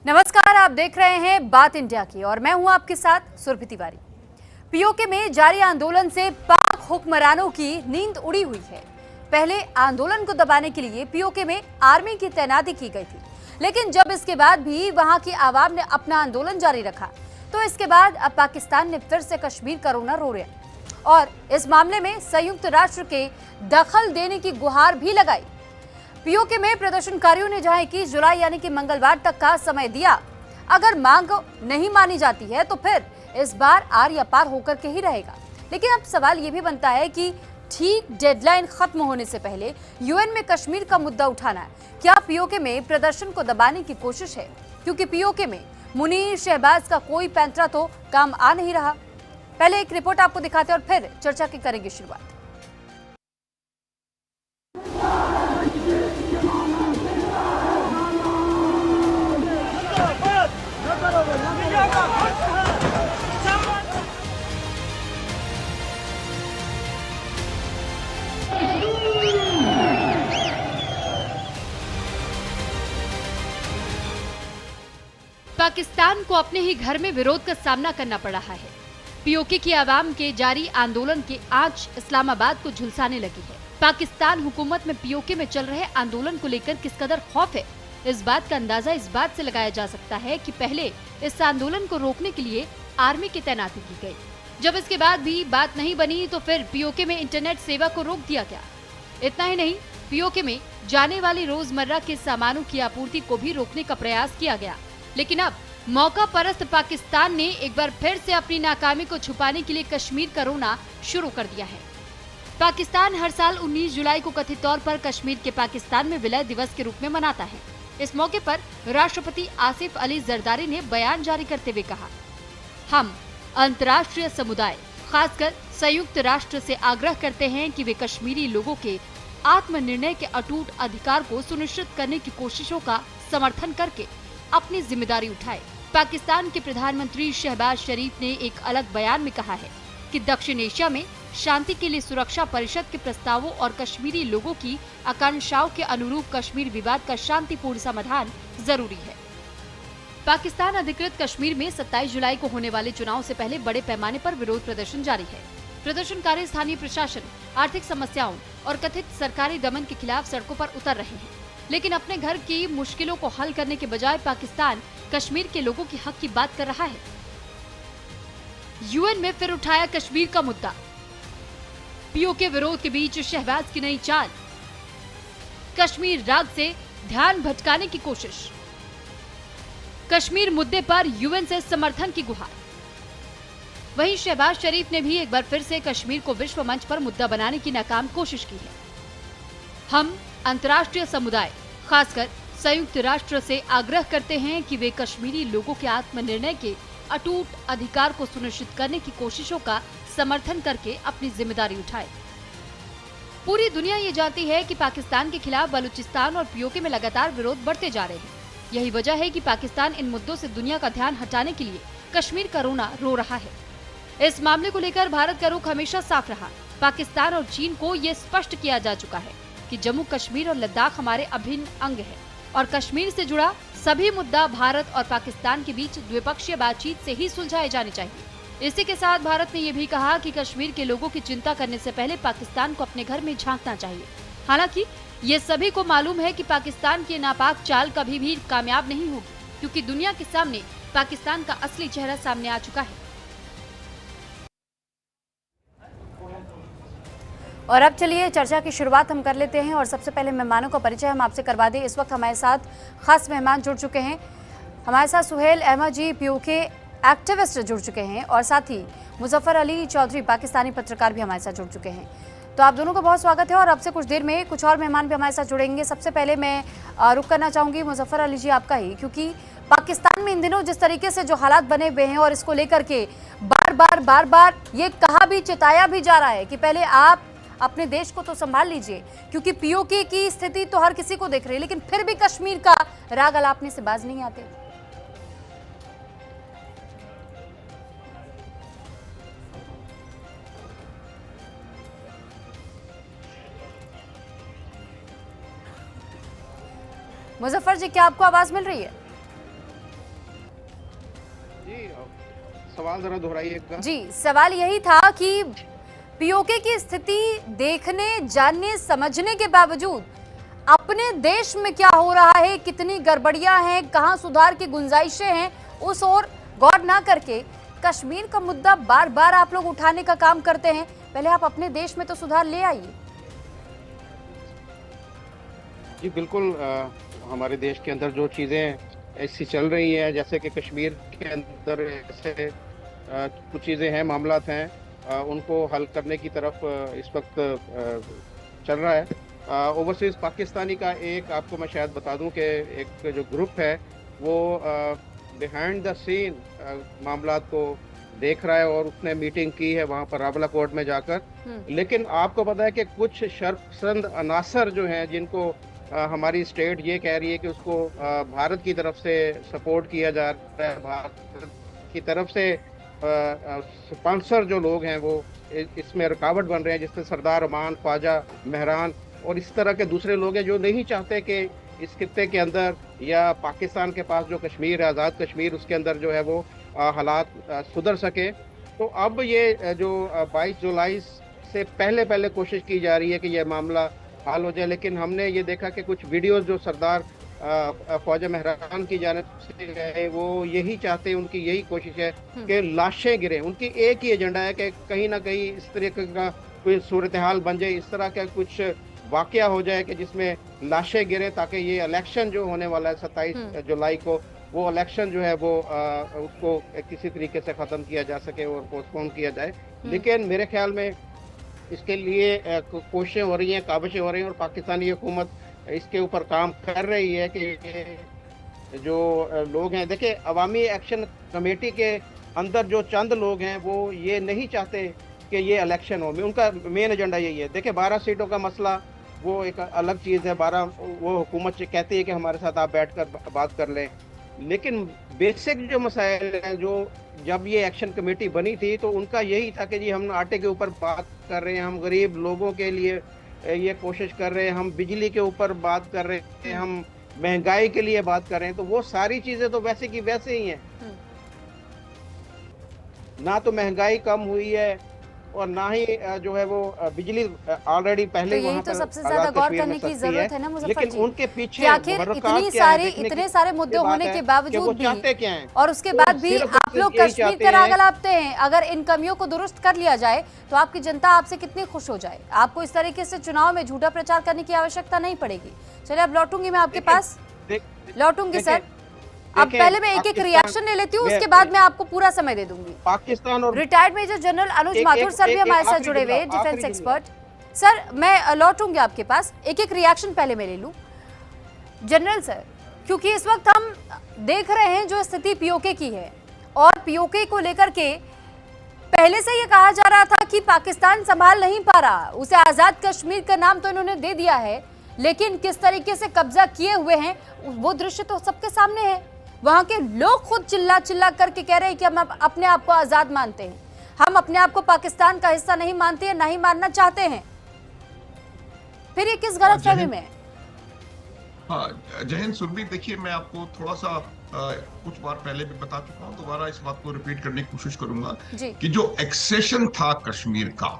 नमस्कार, आप देख रहे हैं बात इंडिया की और मैं हूं आपके साथ सुरभि तिवारी। पीओके में जारी आंदोलन से पाक हुक्मरानों की नींद उड़ी हुई है। पहले आंदोलन को दबाने के लिए पीओके में आर्मी की तैनाती की गई थी, लेकिन जब इसके बाद भी वहां की आवाम ने अपना आंदोलन जारी रखा, तो इसके बाद अब पाकिस्तान ने फिर से कश्मीर का रोना रो रहा और इस मामले में संयुक्त राष्ट्र के दखल देने की गुहार भी लगाई। पीओके में प्रदर्शनकारियों ने जहां 21 जुलाई यानी कि मंगलवार तक का समय दिया। अगर मांग नहीं मानी जाती है तो फिर इस बार आर या पार होकर के ही रहेगा। लेकिन अब सवाल ये भी बनता है कि ठीक डेडलाइन खत्म होने से पहले यूएन में कश्मीर का मुद्दा उठाना क्या पीओके में प्रदर्शन को दबाने की कोशिश है? क्योंकि पीओके में मुनीर शहबाज का कोई पैंतरा तो काम आ नहीं रहा। पहले एक रिपोर्ट आपको दिखाते और फिर चर्चा की करेंगे शुरुआत। पाकिस्तान को अपने ही घर में विरोध का सामना करना पड़ रहा है। पीओके की आवाम के जारी आंदोलन की आंच इस्लामाबाद को झुलसाने लगी है। पाकिस्तान हुकूमत में पीओके में चल रहे आंदोलन को लेकर किस कदर खौफ है, इस बात का अंदाजा इस बात से लगाया जा सकता है कि पहले इस आंदोलन को रोकने के लिए आर्मी की तैनाती की गई। जब इसके बाद भी बात नहीं बनी तो फिर पीओके में इंटरनेट सेवा को रोक दिया गया। इतना ही नहीं, पीओके में जाने वाली रोजमर्रा के सामानों की आपूर्ति को भी रोकने का प्रयास किया गया। लेकिन अब मौका परस्त पाकिस्तान ने एक बार फिर से अपनी नाकामी को छुपाने के लिए कश्मीर का रोना शुरू कर दिया है। पाकिस्तान हर साल 19 जुलाई को कथित तौर पर कश्मीर के पाकिस्तान में विलय दिवस के रूप में मनाता है। इस मौके पर राष्ट्रपति आसिफ अली जरदारी ने बयान जारी करते हुए कहा, हम अंतर्राष्ट्रीय समुदाय खासकर संयुक्त राष्ट्र से आग्रह करते हैं कि वे कश्मीरी लोगों के आत्मनिर्णय के अटूट अधिकार को सुनिश्चित करने की कोशिशों का समर्थन करके अपनी जिम्मेदारी उठाए। पाकिस्तान के प्रधानमंत्री शहबाज शरीफ ने एक अलग बयान में कहा है कि दक्षिण एशिया में शांति के लिए सुरक्षा परिषद के प्रस्तावों और कश्मीरी लोगों की आकांक्षाओं के अनुरूप कश्मीर विवाद का शांतिपूर्ण समाधान जरूरी है। पाकिस्तान अधिकृत कश्मीर में 27 जुलाई को होने वाले चुनाव से पहले बड़े पैमाने पर विरोध प्रदर्शन जारी है। प्रदर्शनकारी स्थानीय प्रशासन, आर्थिक समस्याओं और कथित सरकारी दमन के खिलाफ सड़कों पर उतर रहे हैं। लेकिन अपने घर की मुश्किलों को हल करने के बजाय पाकिस्तान कश्मीर के लोगों के हक की बात कर रहा है। यूएन में फिर उठाया कश्मीर का मुद्दा। पीओके विरोध के बीच शहबाज की नई चाल। कश्मीर राग से ध्यान भटकाने की कोशिश। कश्मीर मुद्दे पर यूएन से समर्थन की गुहार। वहीं शहबाज शरीफ ने भी एक बार फिर से कश्मीर को विश्व मंच पर मुद्दा बनाने की नाकाम कोशिश की है। हम अंतर्राष्ट्रीय समुदाय खासकर संयुक्त राष्ट्र से आग्रह करते हैं कि वे कश्मीरी लोगों के आत्मनिर्णय के अटूट अधिकार को सुनिश्चित करने की कोशिशों का समर्थन करके अपनी जिम्मेदारी उठाए। पूरी दुनिया ये जानती है कि पाकिस्तान के खिलाफ बलूचिस्तान और पीओके में लगातार विरोध बढ़ते जा रहे हैं। यही वजह है कि पाकिस्तान इन मुद्दों से दुनिया का ध्यान हटाने के लिए कश्मीर का रोना रो रहा है। इस मामले को लेकर भारत का रुख हमेशा साफ रहा। पाकिस्तान और चीन को ये स्पष्ट किया जा चुका है कि जम्मू कश्मीर और लद्दाख हमारे अभिन्न अंग है और कश्मीर से जुड़ा सभी मुद्दा भारत और पाकिस्तान के बीच द्विपक्षीय बातचीत से ही सुलझाए जाने चाहिए। इसी के साथ भारत ने यह भी कहा कि कश्मीर के लोगों की चिंता करने से पहले पाकिस्तान को अपने घर में झांकना चाहिए। हालांकि ये सभी को मालूम है कि पाकिस्तान की नापाक चाल कभी भी कामयाब नहीं होगी, क्योंकि दुनिया के सामने पाकिस्तान का असली चेहरा सामने आ चुका है। और अब चलिए चर्चा की शुरुआत हम कर लेते हैं और सबसे पहले मेहमानों का परिचय हम आपसे करवा दें। इस वक्त हमारे साथ खास मेहमान जुड़ चुके हैं। हमारे साथ सुहेल अहमद जी पीओके एक्टिविस्ट जुड़ चुके हैं और साथ ही मुजफ्फर अली चौधरी पाकिस्तानी पत्रकार भी हमारे साथ जुड़ चुके हैं। तो आप दोनों का बहुत स्वागत है और अब से कुछ देर में कुछ और मेहमान भी हमारे साथ जुड़ेंगे। सबसे पहले मैं रुख करना चाहूँगी मुजफ्फर अली जी आपका ही, क्योंकि पाकिस्तान में इन दिनों जिस तरीके से जो हालात बने हुए हैं और इसको लेकर के बार बार ये कहा भी चिताया भी जा रहा है कि पहले आप अपने देश को तो संभाल लीजिए, क्योंकि पीओके की स्थिति तो हर किसी को देख रही है, लेकिन फिर भी कश्मीर का राग अलापने से बाज नहीं आते। मुजफ्फर जी, क्या आपको आवाज मिल रही है? सवाल जरा दोहराइएगा। जी, सवाल यही था कि पीओके की स्थिति देखने, जानने, समझने के बावजूद अपने देश में क्या हो रहा है, कितनी गड़बड़ियां हैं, कहां सुधार की गुंजाइशें हैं, उस ओर गौर ना करके कश्मीर का मुद्दा बार बार आप लोग उठाने का काम करते हैं। पहले आप अपने देश में तो सुधार ले आइए। जी बिल्कुल, हमारे देश के अंदर जो चीज़ें ऐसी चल रही हैं, जैसे कि कश्मीर के अंदर ऐसे कुछ चीज़ें हैं, मामलात हैं, उनको हल करने की तरफ इस वक्त चल रहा है। ओवरसीज़ पाकिस्तानी का एक आपको मैं शायद बता दूं कि एक जो ग्रुप है वो बिहाइंड द सीन मामलात को देख रहा है और उसने मीटिंग की है वहाँ पर रावला कोर्ट में जाकर। लेकिन आपको पता है कि कुछ शर्पसंद अनासर जो हैं, जिनको हमारी स्टेट ये कह रही है कि उसको भारत की तरफ से सपोर्ट किया जा रहा है, भारत की तरफ से स्पॉन्सर जो लोग हैं वो इसमें रुकावट बन रहे हैं, जिससे सरदार अमान, ख्वाजा मेहरान और इस तरह के दूसरे लोग हैं जो नहीं चाहते कि इस खित्ते के अंदर या पाकिस्तान के पास जो कश्मीर है, आज़ाद कश्मीर, उसके अंदर जो है वो हालात सुधर सके। तो अब ये जो 22 जुलाई से पहले कोशिश की जा रही है कि यह मामला हल हो जाए, लेकिन हमने ये देखा कि कुछ वीडियोस जो सरदार ख्वाजा मेहरान की जानिब से है वो यही चाहते हैं, उनकी यही कोशिश है कि लाशें गिरें। उनकी एक ही एजेंडा है कि कहीं ना कहीं इस तरह का कोई सूरत हाल बन जाए, इस तरह का कुछ वाकया हो जाए कि जिसमें लाशें गिरें, ताकि ये इलेक्शन जो होने वाला है 27 जुलाई को, वो इलेक्शन जो है वो उसको किसी तरीके से ख़त्म किया जा सके और पोस्टपोन किया जाए। लेकिन मेरे ख्याल में इसके लिए कोशिशें हो रही हैं, काबिशें हो रही हैं और पाकिस्तानी हुकूमत इसके ऊपर काम कर रही है कि जो लोग हैं, देखिए अवामी एक्शन कमेटी के अंदर जो चंद लोग हैं वो ये नहीं चाहते कि ये इलेक्शन हो। उनका मेन एजेंडा यही है। देखिए 12 सीटों का मसला वो एक अलग चीज़ है, 12 वो हुकूमत से कहती है कि हमारे साथ आप बैठकर बात कर लें, लेकिन बेसिक जो मसाइल हैं, जो जब ये एक्शन कमेटी बनी थी तो उनका यही था कि जी हम आटे के ऊपर बात कर रहे हैं, हम गरीब लोगों के लिए ये कोशिश कर रहे हैं, हम बिजली के ऊपर बात कर रहे हैं, हम महंगाई के लिए बात कर रहे हैं। तो वो सारी चीज़ें तो वैसे की वैसे ही हैं, ना तो महंगाई कम हुई है और ना ही जो है वो बिजली ऑलरेडी पहले तो यही तो सबसे ज्यादा गौर करने की जरूरत है ना मुजफ्फर जी, उनके पीछे आखिर इतने सारे मुद्दे होने के बावजूद भी क्या है, और उसके बाद भी आप लोग कश्मीर का राग अलापते हैं। अगर इन कमियों को दुरुस्त कर लिया जाए तो आपकी जनता आपसे कितनी खुश हो जाए। आपको इस तरीके से चुनाव में झूठा प्रचार करने की आवश्यकता नहीं पड़ेगी। चलिए अब लौटूंगी मैं आपके पास, लौटूंगी सर। अब पहले मैं एक रिएक्शन ले लेती हूँ, उसके बाद मैं आपको पूरा समय दे दूंगी। पाकिस्तान और रिटायर्ड मेजर जनरल अनुज माथुर सर भी हमारे साथ जुड़े हुए, डिफेंस एक्सपर्ट। सर मैं लौटूंगी आपके पास, एक रिएक्शन पहले मैं ले लूं। जनरल सर, क्योंकि इस वक्त हम देख रहे हैं जो स्थिति पीओके की है, और पीओके को लेकर के पहले से ये कहा जा रहा था कि पाकिस्तान संभाल नहीं पा रहा, उसे आजाद कश्मीर का नाम तो इन्होंने दे दिया है, लेकिन किस तरीके से कब्जा किए हुए हैं वो दृश्य तो सबके सामने है। वहां के लोग खुद चिल्ला करके कह रहे हैं कि हम अपने आप को आजाद मानते हैं, हम अपने आप को पाकिस्तान का हिस्सा नहीं मानते हैं, नहीं मानना चाहते हैं। फिर ये किस गलतफहमी में है? हाँ, जय हिंद सुरभि। देखिए मैं आपको थोड़ा सा कुछ बार पहले भी बता चुका हूँ, दोबारा इस बात को रिपीट करने की कोशिश करूंगा कि जो एक्सेशन था कश्मीर का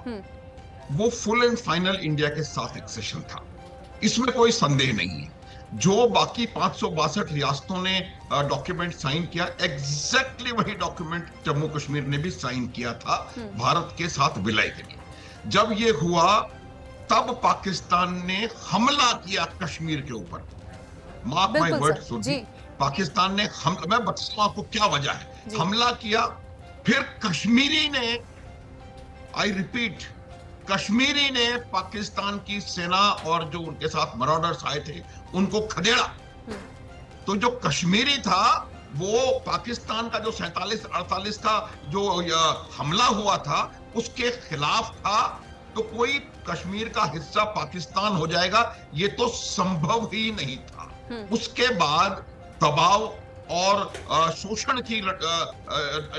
वो फुल एंड फाइनल इंडिया के साथ एक्सेशन था, इसमें कोई संदेह नहीं है। जो बाकी 562 रियासतों ने डॉक्यूमेंट साइन किया, एग्जैक्टली वही डॉक्यूमेंट जम्मू कश्मीर ने भी साइन किया था भारत के साथ विलय के लिए। जब ये हुआ तब पाकिस्तान ने हमला किया कश्मीर के ऊपर। Mark my word Surbhi, Pakistan ने मैं बताऊं आपको क्या वजह है, हमला किया, फिर कश्मीरी ने, आई रिपीट, कश्मीरी ने पाकिस्तान की सेना और जो उनके साथ मराडर्स आए थे उनको खदेड़ा। तो जो कश्मीरी था वो पाकिस्तान का जो 47-48 का जो हमला हुआ था उसके खिलाफ था। तो कोई कश्मीर का हिस्सा पाकिस्तान हो जाएगा ये तो संभव ही नहीं था। उसके बाद दबाव और शोषण की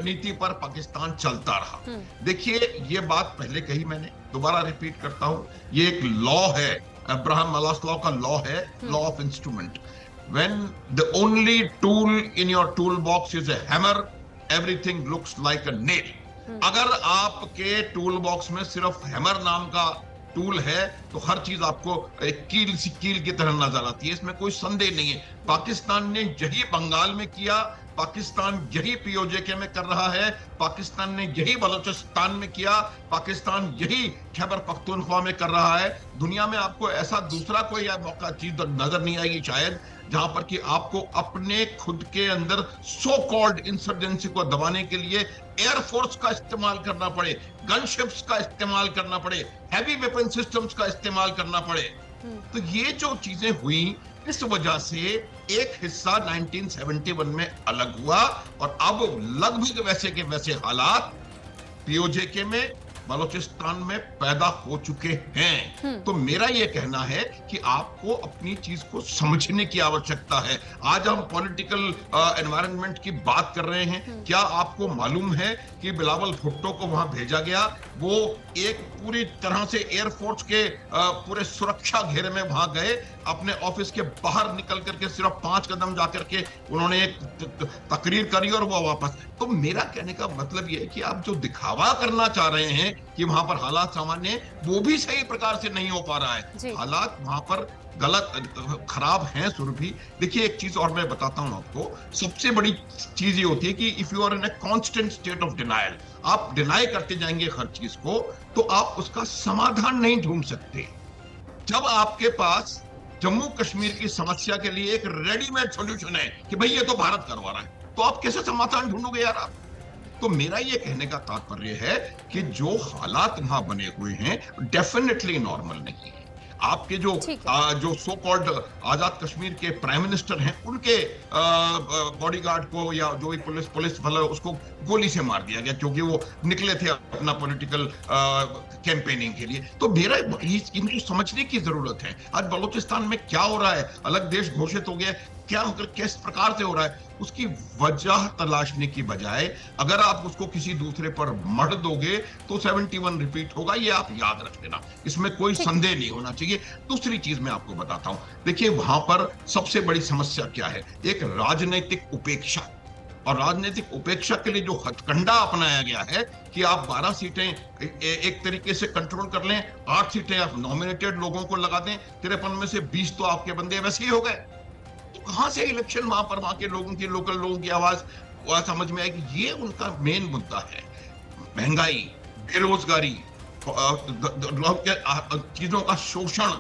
नीति पर पाकिस्तान चलता रहा। देखिए ये बात पहले कही मैंने, दोबारा रिपीट करता हूं, ये एक लॉ है, अब्राहम मास्लो का लॉ है, law of instrument. When the only tool in your tool box is a hammer everything looks like a nail. अगर आपके टूल बॉक्स में सिर्फ हैमर नाम का टूल है तो हर चीज आपको एक कील की तरह नजर आती है, इसमें कोई संदेह नहीं है। पाकिस्तान ने यही बंगाल में किया, पाकिस्तान यही पीओजेके में कर रहा है, पाकिस्तान ने यही बलूचिस्तान में किया, पाकिस्तान यही खैबर पख्तूनख्वा में कर रहा है। दुनिया में आपको ऐसा दूसरा कोई मौका चीज नजर नहीं आएगी शायद, जहां पर कि आपको अपने खुद के अंदर सो कॉल्ड इंसर्जेंसी को दबाने के लिए एयरफोर्स का इस्तेमाल करना पड़े, गनशिप्स का इस्तेमाल करना पड़े, हैवी वेपन सिस्टम्स का इस्तेमाल करना पड़े। तो ये जो चीजें हुई, इस वजह से एक हिस्सा 1971 में अलग हुआ और अब लगभग वैसे के वैसे हालात पीओजेके में, बलूचिस्तान में पैदा हो चुके हैं। तो मेरा यह कहना है कि आपको अपनी चीज को समझने की आवश्यकता है। आज हम पॉलिटिकल एनवायरनमेंट की बात कर रहे हैं। क्या आपको मालूम है कि बिलावल भुट्टो को वहां भेजा गया? वो एक पूरी तरह से एयरफोर्स के पूरे सुरक्षा घेरे में वहां गए, अपने ऑफिस के बाहर निकल करके सिर्फ 5 कदम जाकर के उन्होंने एक तकरीर करी और वो वापस। तो मेरा कहने का मतलब ये है कि आप जो दिखावा करना चाह रहे हैं कि वहां पर हालात सामान्य है, वो भी सही प्रकार से नहीं हो पा रहा है। हालात वहां पर गलत खराब हैं सुरभि। देखिए एक चीज और मैं बताता हूं आपको, सबसे बड़ी चीज ये होती है कि if you are in a constant state of denial, आप डिनाई करते जाएंगे हर चीज को, तो आप उसका समाधान नहीं ढूंढ सकते। जब आपके पास जम्मू कश्मीर की समस्या के लिए एक रेडीमेड सॉल्यूशन है कि भाई ये तो भारत करवा रहा है, तो आप कैसे समाधान ढूंढोगे यार आप? तो मेरा ये कहने का तात्पर्य है कि जो हालात वहां बने हुए हैं डेफिनेटली नॉर्मल नहीं है। आपके जो सो कॉल्ड आजाद कश्मीर के प्राइम मिनिस्टर हैं, उनके बॉडीगार्ड को या जो पुलिस वाला उसको गोली से मार दिया गया क्योंकि वो निकले थे अपना पॉलिटिकल कैंपेनिंग के लिए। तो मेरा इनको समझने की जरूरत है। आज बलूचिस्तान में क्या हो रहा है, अलग देश घोषित हो गया, क्या किस प्रकार से हो रहा है, उसकी वजह तलाशने की बजाय अगर आप उसको किसी दूसरे पर मढ़ दोगे तो 71 रिपीट होगा, ये आप याद रख लेना, इसमें कोई संदेह नहीं होना चाहिए। दूसरी चीज मैं आपको बताता हूं, देखिए वहां पर सबसे बड़ी समस्या क्या है, एक राजनीतिक उपेक्षा। और राजनीतिक उपेक्षा के लिए जो हथकंडा अपनाया गया है कि आप 12 सीटें एक तरीके से कंट्रोल कर लें, 8 सीटें आप नॉमिनेटेड लोगों को लगा दें, 53 में से 20 तो आपके बंदे वैसे ही हो गए। तो कहां से इलेक्शन वहां के लोगों की, लोकल लोगों की आवाज समझ में आएगी? ये उनका मेन मुद्दा है। महंगाई, बेरोजगारी, चीजों का शोषण,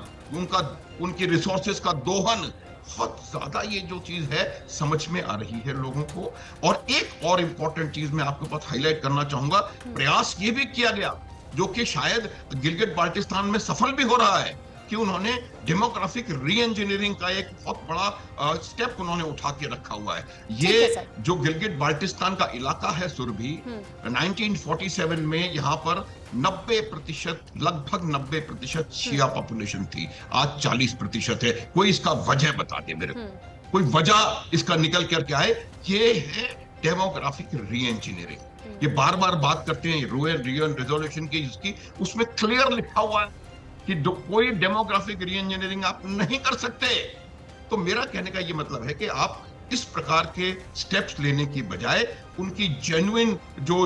उनकी रिसोर्सेज का दोहन, बहुत ज्यादा ये जो चीज है समझ में आ रही है लोगों को। और एक और इंपॉर्टेंट चीज मैं आपके पास हाईलाइट करना चाहूंगा, प्रयास ये भी किया गया जो कि शायद गिलगित बाल्टिस्तान में सफल भी हो रहा है कि उन्होंने डेमोग्राफिक री इंजीनियरिंग का एक बहुत बड़ा स्टेप उन्होंने उठा के रखा हुआ है। ये जो गिलगित बाल्टिस्तान का इलाका है सुरभि, 1947 में यहाँ पर 90%, लगभग 90% शिया पॉपुलेशन थी, आज 40% है। कोई इसका वजह बता दे मेरे को, कोई वजह इसका निकल करके आए। ये है डेमोग्राफिक री इंजीनियरिंग। ये बार बार बात करते हैं रोयल रिजोल्यूशन की, जिसकी उसमें क्लियर लिखा हुआ है कि कोई डेमोग्राफिक री इंजीनियरिंग आप नहीं कर सकते। तो मेरा कहने का ये मतलब है कि आप इस प्रकार के स्टेप्स लेने की बजाय उनकी जेन्युइन जो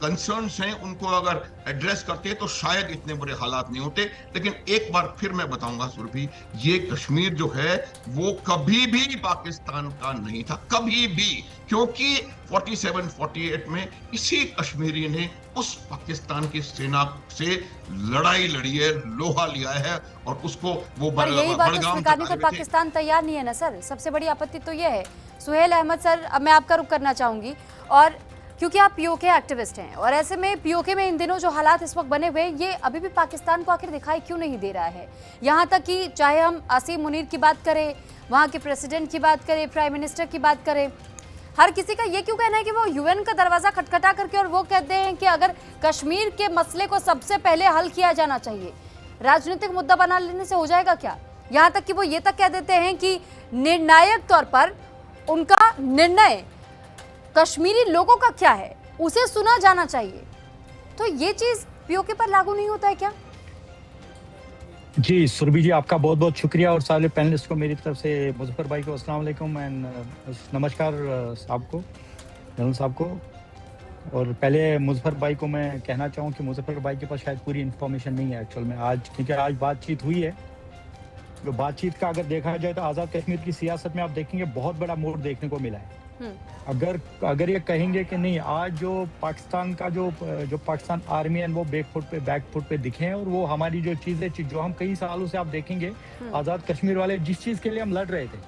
कंसर्न्स हैं उनको अगर एड्रेस करते तो शायद इतने बुरे हालात नहीं होते। लेकिन एक बार फिर मैं बताऊंगा सुरभि, ये कश्मीर जो है वो कभी भी पाकिस्तान का नहीं था, कभी भी, क्योंकि 47-48 में इसी कश्मीरी ने उस पाकिस्तान की सेना से लड़ाई लड़ी है, लोहा लिया है और उसको वो यही बात स्वीकारने को पाकिस्तान तैयार नहीं है ना सर। सबसे बड़ी आपत्ति तो ये है। सुहेल अहमद सर, अब मैं आपका रुख करना चाहूंगी, और क्योंकि आप पीओके एक्टिविस्ट हैं और ऐसे में पीओके में इन दिनों जो हालात इस वक्त बने हुए हैं, ये अभी भी पाकिस्तान को आखिर दिखाई क्यों नहीं दे रहा है? यहाँ तक कि चाहे हम आसिम मुनीर की बात करें, वहाँ के प्रेसिडेंट की बात करें, प्राइम मिनिस्टर की बात करें, हर किसी का ये क्यों कहना है कि वो यूएन का दरवाजा खटखटा करके और वो कहते हैं कि अगर कश्मीर के मसले को सबसे पहले हल किया जाना चाहिए, राजनीतिक मुद्दा बना लेने से हो जाएगा क्या? यहाँ तक कि वो ये तक कह देते हैं कि निर्णायक तौर पर उनका निर्णय कश्मीरी लोगों का क्या है उसे सुना जाना चाहिए। तो ये चीज पीओके पर लागू नहीं होता है क्या? जी सुरभि जी, आपका बहुत बहुत शुक्रिया और सारे पैनलिस्ट को मेरी तरफ से, मुजफ्फर भाई को अस्सलाम वालेकुम एंड नमस्कार साहब को। जनरल साहब को। और पहले मुजफ्फर भाई को मैं कहना चाहूँ कि मुजफ्फर भाई के पास शायद पूरी इन्फॉर्मेशन नहीं है एक्चुअल में आज, क्योंकि आज बातचीत हुई है। जो बातचीत का अगर देखा जाए तो आज़ाद कश्मीर की सियासत में आप देखेंगे बहुत बड़ा मोड़ देखने को मिला है। अगर ये कहेंगे कि नहीं, आज जो पाकिस्तान का जो पाकिस्तान आर्मी है वो बैकफुट पे दिखे हैं, और वो हमारी जो चीज़ें जो हम कई सालों से आप देखेंगे आज़ाद कश्मीर वाले जिस चीज़ के लिए हम लड़ रहे थे,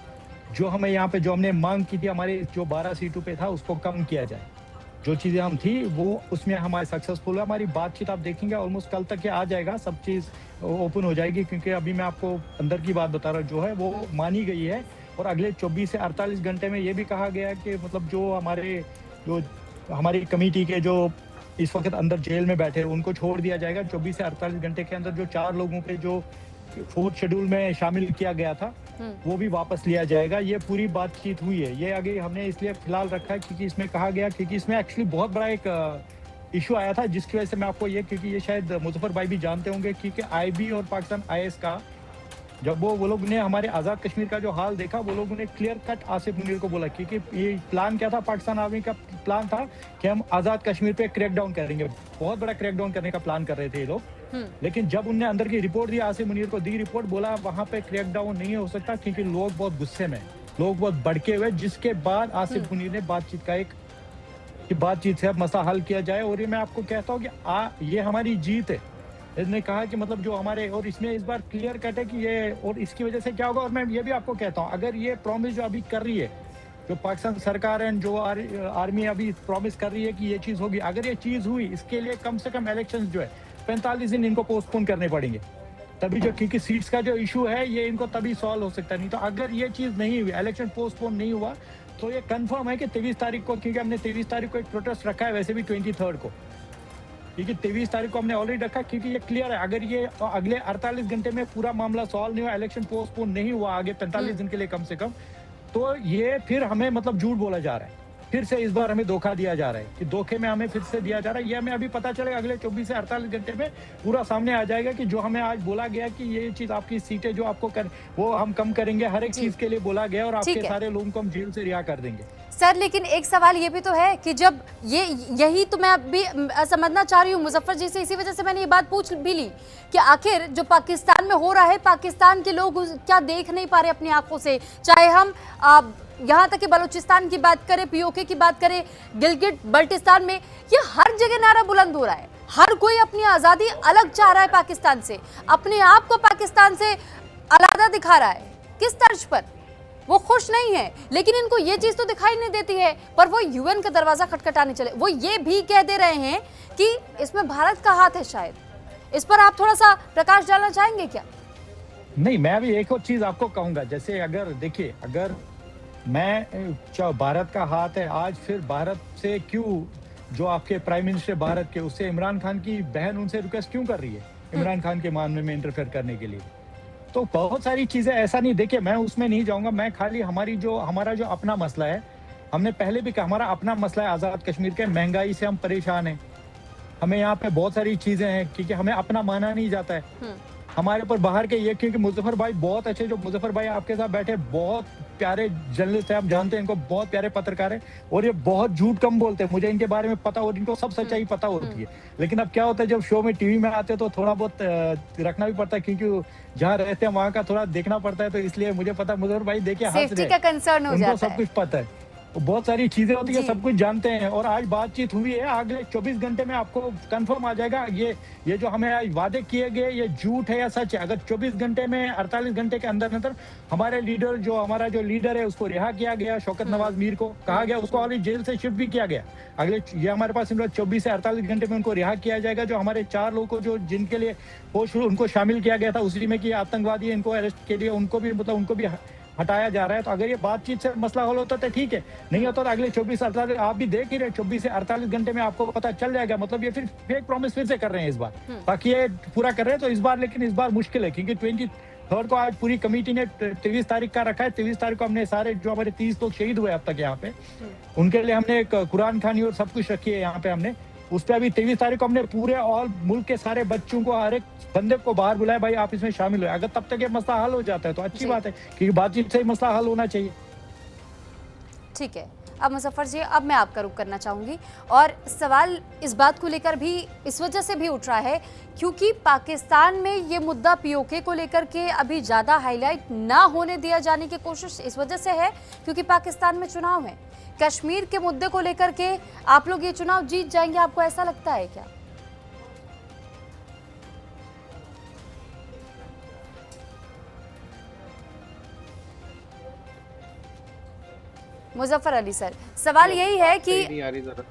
जो हमें यहाँ पे जो हमने मांग की थी हमारे जो 12 सीटों पे था उसको कम किया जाए, जो चीज़ें हम थी वो उसमें हमारे सक्सेसफुल है। हमारी बातचीत आप देखेंगे ऑलमोस्ट कल तक ये आ जाएगा, सब चीज़ ओपन हो जाएगी, क्योंकि अभी मैं आपको अंदर की बात बता रहा हूँ जो है वो मानी गई है। और अगले 24 से 48 घंटे में ये भी कहा गया कि मतलब जो हमारी कमेटी के जो इस वक्त अंदर जेल में बैठे हैं उनको छोड़ दिया जाएगा। 24 से 48 घंटे के अंदर जो 4 लोगों पे जो 4th शेड्यूल में शामिल किया गया था वो भी वापस लिया जाएगा। ये पूरी बातचीत हुई है। ये आगे हमने इसलिए फिलहाल रखा है क्योंकि इसमें कहा गया, क्योंकि इसमें एक्चुअली बहुत बड़ा एक इशू आया था जिसकी वजह से मैं आपको ये, क्योंकि ये शायद मुजफ्फर भाई भी जानते होंगे, क्योंकि IB और पाकिस्तान IS का जब वो लोग ने हमारे आज़ाद कश्मीर का जो हाल देखा, वो लोगों ने क्लियर कट आसिफ मुनीर को बोला, क्योंकि ये प्लान क्या था, पाकिस्तान आर्मी का प्लान था कि हम आज़ाद कश्मीर पे क्रैकडाउन करेंगे, बहुत बड़ा क्रैकडाउन करने का प्लान कर रहे थे ये लोग। लेकिन जब उनने अंदर की रिपोर्ट दी, आसिफ मुनीर को दी रिपोर्ट, बोला वहां पे क्रैकडाउन नहीं हो सकता क्योंकि लोग बहुत गुस्से में, लोग बहुत भड़के हुए, जिसके बाद आसिफ मुनीर ने बातचीत से अब मसला हल किया जाए। और ये मैं आपको कहता हूँ कि ये हमारी जीत है। इसने कहा कि मतलब जो हमारे, और इसमें इस बार क्लियर कट है कि ये, और इसकी वजह से क्या होगा, और मैं ये भी आपको कहता हूँ, अगर ये प्रॉमिस जो अभी कर रही है जो पाकिस्तान सरकार है, जो आर्मी अभी प्रॉमिस कर रही है कि ये चीज़ होगी, अगर ये चीज़ हुई, इसके लिए कम से कम इलेक्शन जो है 45 दिन इनको पोस्टपोन करने पड़ेंगे, तभी जो, क्योंकि सीट्स का जो इशू है ये इनको तभी सॉल्व हो सकता है। नहीं तो अगर ये चीज़ नहीं हुई, इलेक्शन पोस्टपोन नहीं हुआ, तो ये कंफर्म है कि 23 तारीख को, क्योंकि हमने 23 तारीख को एक प्रोटेस्ट रखा है, वैसे भी 23rd को, क्योंकि 23 तारीख को हमने ऑलरेडी रखा, क्योंकि ये क्लियर है, अगर ये अगले 48 घंटे में पूरा मामला सॉल्व नहीं हुआ, इलेक्शन पोस्टपोन नहीं हुआ आगे 45 दिन के लिए कम से कम, तो ये फिर हमें मतलब झूठ बोला जा रहा है, फिर से इस बार हमें धोखा दिया जा रहा है, कि धोखे में हमें फिर से दिया जा रहा है। ये हमें अभी पता चलेगा अगले 24 से 48 घंटे में पूरा सामने आ जाएगा कि जो हमें आज बोला गया कि ये चीज आपकी सीटें जो आपको वो हम कम करेंगे, हर एक चीज के लिए बोला गया, और आपके सारे लोगों को हम जेल से रिहा कर देंगे। सर, लेकिन एक सवाल ये भी तो है कि जब यही तो मैं अभी समझना चाह रही हूँ मुजफ्फर जी से, इसी वजह से मैंने ये बात पूछ भी ली कि आखिर जो पाकिस्तान में हो रहा है, पाकिस्तान के लोग क्या देख नहीं पा रहे अपनी आंखों से, चाहे हम यहाँ तक कि बलूचिस्तान की बात करें, POK की बात करें, गिलगिट बल्टिस्तान में, ये हर जगह नारा बुलंद हो रहा है, हर कोई अपनी आज़ादी अलग चाह रहा है पाकिस्तान से, अपने आप को पाकिस्तान से अलग दिखा रहा है। किस तर्ज पर? वो खुश नहीं है, लेकिन इनको ये चीज तो दिखाई नहीं देती है, पर वो UN का दरवाजा खटखटाने चले। वो ये भी कह दे रहे हैं कि इसमें भारत का हाथ है शायद। इस पर आप थोड़ा सा प्रकाश डालना चाहेंगे क्या? नहीं, मैं अभी एक और चीज आपको कहूंगा, जैसे अगर देखिए, अगर मैं भारत का हाथ है आज, फिर भारत से क्यों, जो आपके प्राइम मिनिस्टर भारत के, उससे इमरान खान की बहन उनसे रिक्वेस्ट क्यों कर रही है इमरान खान के मामले में इंटरफेयर करने के लिए? तो बहुत सारी चीजें, ऐसा नहीं, देखिए मैं उसमें नहीं जाऊंगा, मैं खाली हमारा जो अपना मसला है, हमने पहले भी कहा हमारा अपना मसला है आज़ाद कश्मीर के, महंगाई से हम परेशान हैं, हमें यहाँ पे बहुत सारी चीजें हैं, क्योंकि हमें अपना माना नहीं जाता है हमारे ऊपर बाहर के ये, क्योंकि मुजफ्फर भाई बहुत अच्छे, जो मुजफ्फर भाई आपके साथ बैठे, बहुत प्यारे जर्नलिस्ट है, आप जानते हैं इनको, बहुत प्यारे पत्रकार है, और ये बहुत झूठ कम बोलते हैं, मुझे इनके बारे में पता, और इनको सब सच्चाई पता होती है। लेकिन अब क्या होता है, जब शो में टीवी में आते हैं तो थोड़ा बहुत रखना भी पड़ता है, क्योंकि जहाँ रहते हैं वहाँ का थोड़ा देखना पड़ता है, तो इसलिए मुझे पता है मुजफ्फर भाई देखिए सेफ्टी का कंसर्न हो जाता है, सब कुछ पता है, बहुत सारी चीजें होती है, सब कुछ जानते हैं। और आज बातचीत हुई है, अगले 24 घंटे में आपको कंफर्म आ जाएगा ये जो हमें आज वादे किए गए, ये झूठ है या सच है। अगर 24 घंटे में, 48 घंटे के अंदर हमारे लीडर, जो हमारा जो लीडर है उसको रिहा किया गया, शौकत नवाज मीर को कहा गया, उसको ऑलरेडी जेल से शिफ्ट भी किया गया, अगले ये हमारे पास 24 से 48 घंटे में उनको रिहा किया जाएगा। जो हमारे 4 लोगों को, जो जिनके लिए उनको शामिल किया गया था उसी में कि आतंकवादी, इनको अरेस्ट के लिए उनको भी हटाया जा रहा है। तो अगर ये बातचीत से मसला हल होता तो ठीक है, नहीं होता तो अगले 24-48, आप भी देख ही रहे, 24 से 48 घंटे में आपको पता चल जाएगा। मतलब ये फिर फेक प्रॉमिस फिर से कर रहे हैं इस बार, बाकी ये पूरा कर रहे हैं तो इस बार, लेकिन इस बार मुश्किल है, क्योंकि 23rd को आज पूरी कमेटी ने 23 तारीख का रखा है। 23 तारीख को हमने सारे जो हमारे 30 लोग शहीद हुए अब तक यहाँ पे, उनके लिए हमने एक कुरान खानी और सब कुछ रखी है यहाँ पे हमने, उस पर अभी 23 तारीख को हमने पूरे ऑल मुल्क के सारे बच्चों को, हर एक बंदे को बाहर बुलाया, भाई आप इसमें शामिल हो। अगर तब तक ये मसला हल हो जाता है तो अच्छी बात है, क्योंकि बातचीत से ही मसला हल होना चाहिए। ठीक है। अब मुजफ्फर जी, अब मैं आपका रुख करना चाहूंगी और सवाल इस बात को लेकर भी इस वजह से भी उठ रहा है क्योंकि पाकिस्तान में ये मुद्दा पीओके को लेकर के अभी ज़्यादा हाईलाइट ना होने दिया जाने की कोशिश इस वजह से है क्योंकि पाकिस्तान में चुनाव है। कश्मीर के मुद्दे को लेकर के आप लोग ये चुनाव जीत जाएंगे, आपको ऐसा लगता है क्या? मुजफ्फर अली सर, सवाल यही है कि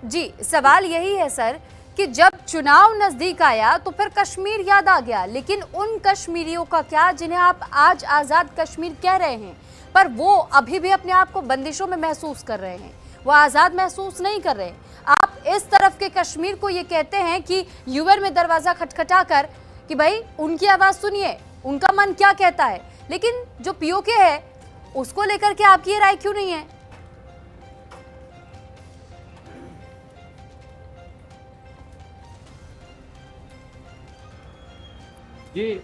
जी, सवाल यही है सर कि जब चुनाव नजदीक आया तो फिर कश्मीर याद आ गया, लेकिन उन कश्मीरियों का क्या जिन्हें आप आज आजाद कश्मीर कह रहे हैं पर वो अभी भी अपने आप को बंदिशों में महसूस कर रहे हैं, वो आजाद महसूस नहीं कर रहे। आप इस तरफ के कश्मीर को ये कहते हैं कि यूएन में दरवाजा खटखटा कर कि भाई उनकी आवाज सुनिए, उनका मन क्या कहता है, लेकिन जो पीओके है उसको लेकर के आपकी ये राय क्यों नहीं है? जी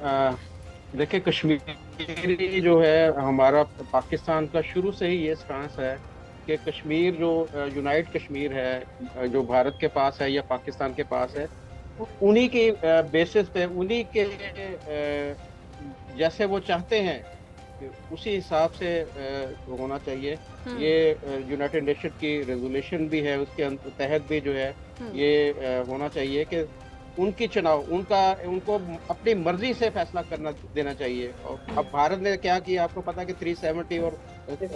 देखिए, कश्मीर जो है हमारा पाकिस्तान का शुरू से ही ये स्टांस है कि कश्मीर जो यूनाइट कश्मीर है जो भारत के पास है या पाकिस्तान के पास है, उन्हीं के बेसिस पे, उन्हीं के जैसे वो चाहते हैं उसी हिसाब से होना चाहिए। ये यूनाइटेड नेशन की रेजोल्यूशन भी है, उसके तहत भी जो है ये होना चाहिए कि उनकी चुनाव उनको अपनी मर्जी से फैसला करना देना चाहिए। और अब भारत ने क्या किया आपको पता है कि 370 और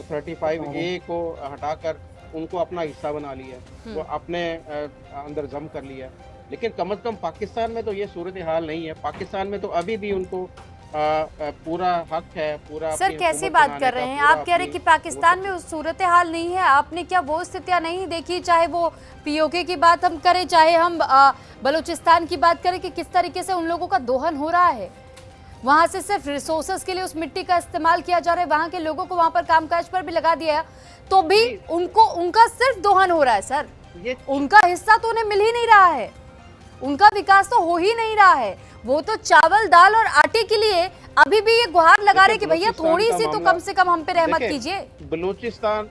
35A को हटाकर उनको अपना हिस्सा बना लिया, वो अपने अंदर जम कर लिया। लेकिन कम से कम पाकिस्तान में तो ये सूरत हाल नहीं है। पाकिस्तान में तो अभी भी उनको पूरा हक है, पूरा। सर कैसी बात कर रहे हैं आप? कह रहे हैं कि पाकिस्तान में उस सूरत हाल नहीं है। आपने क्या वो स्थितियां नहीं देखी, चाहे वो पीओके की बात हम करें, चाहे हम बलूचिस्तान की बात करें कि किस तरीके से उन लोगों का दोहन हो रहा है, वहां से सिर्फ रिसोर्सेस के लिए उस मिट्टी का इस्तेमाल किया जा रहा है, वहां के लोगों को वहां पर कामकाज पर भी लगा दिया तो भी उनका सिर्फ दोहन हो रहा है। सर उनका हिस्सा तो उन्हें मिल ही नहीं रहा है, उनका विकास तो हो ही नहीं रहा है। वो तो चावल दाल और आटे के लिए अभी भी ये गुहार लगा रहे कि भैया थोड़ी सी तो कम से कम हम पे रहमत कीजिए। बलूचिस्तान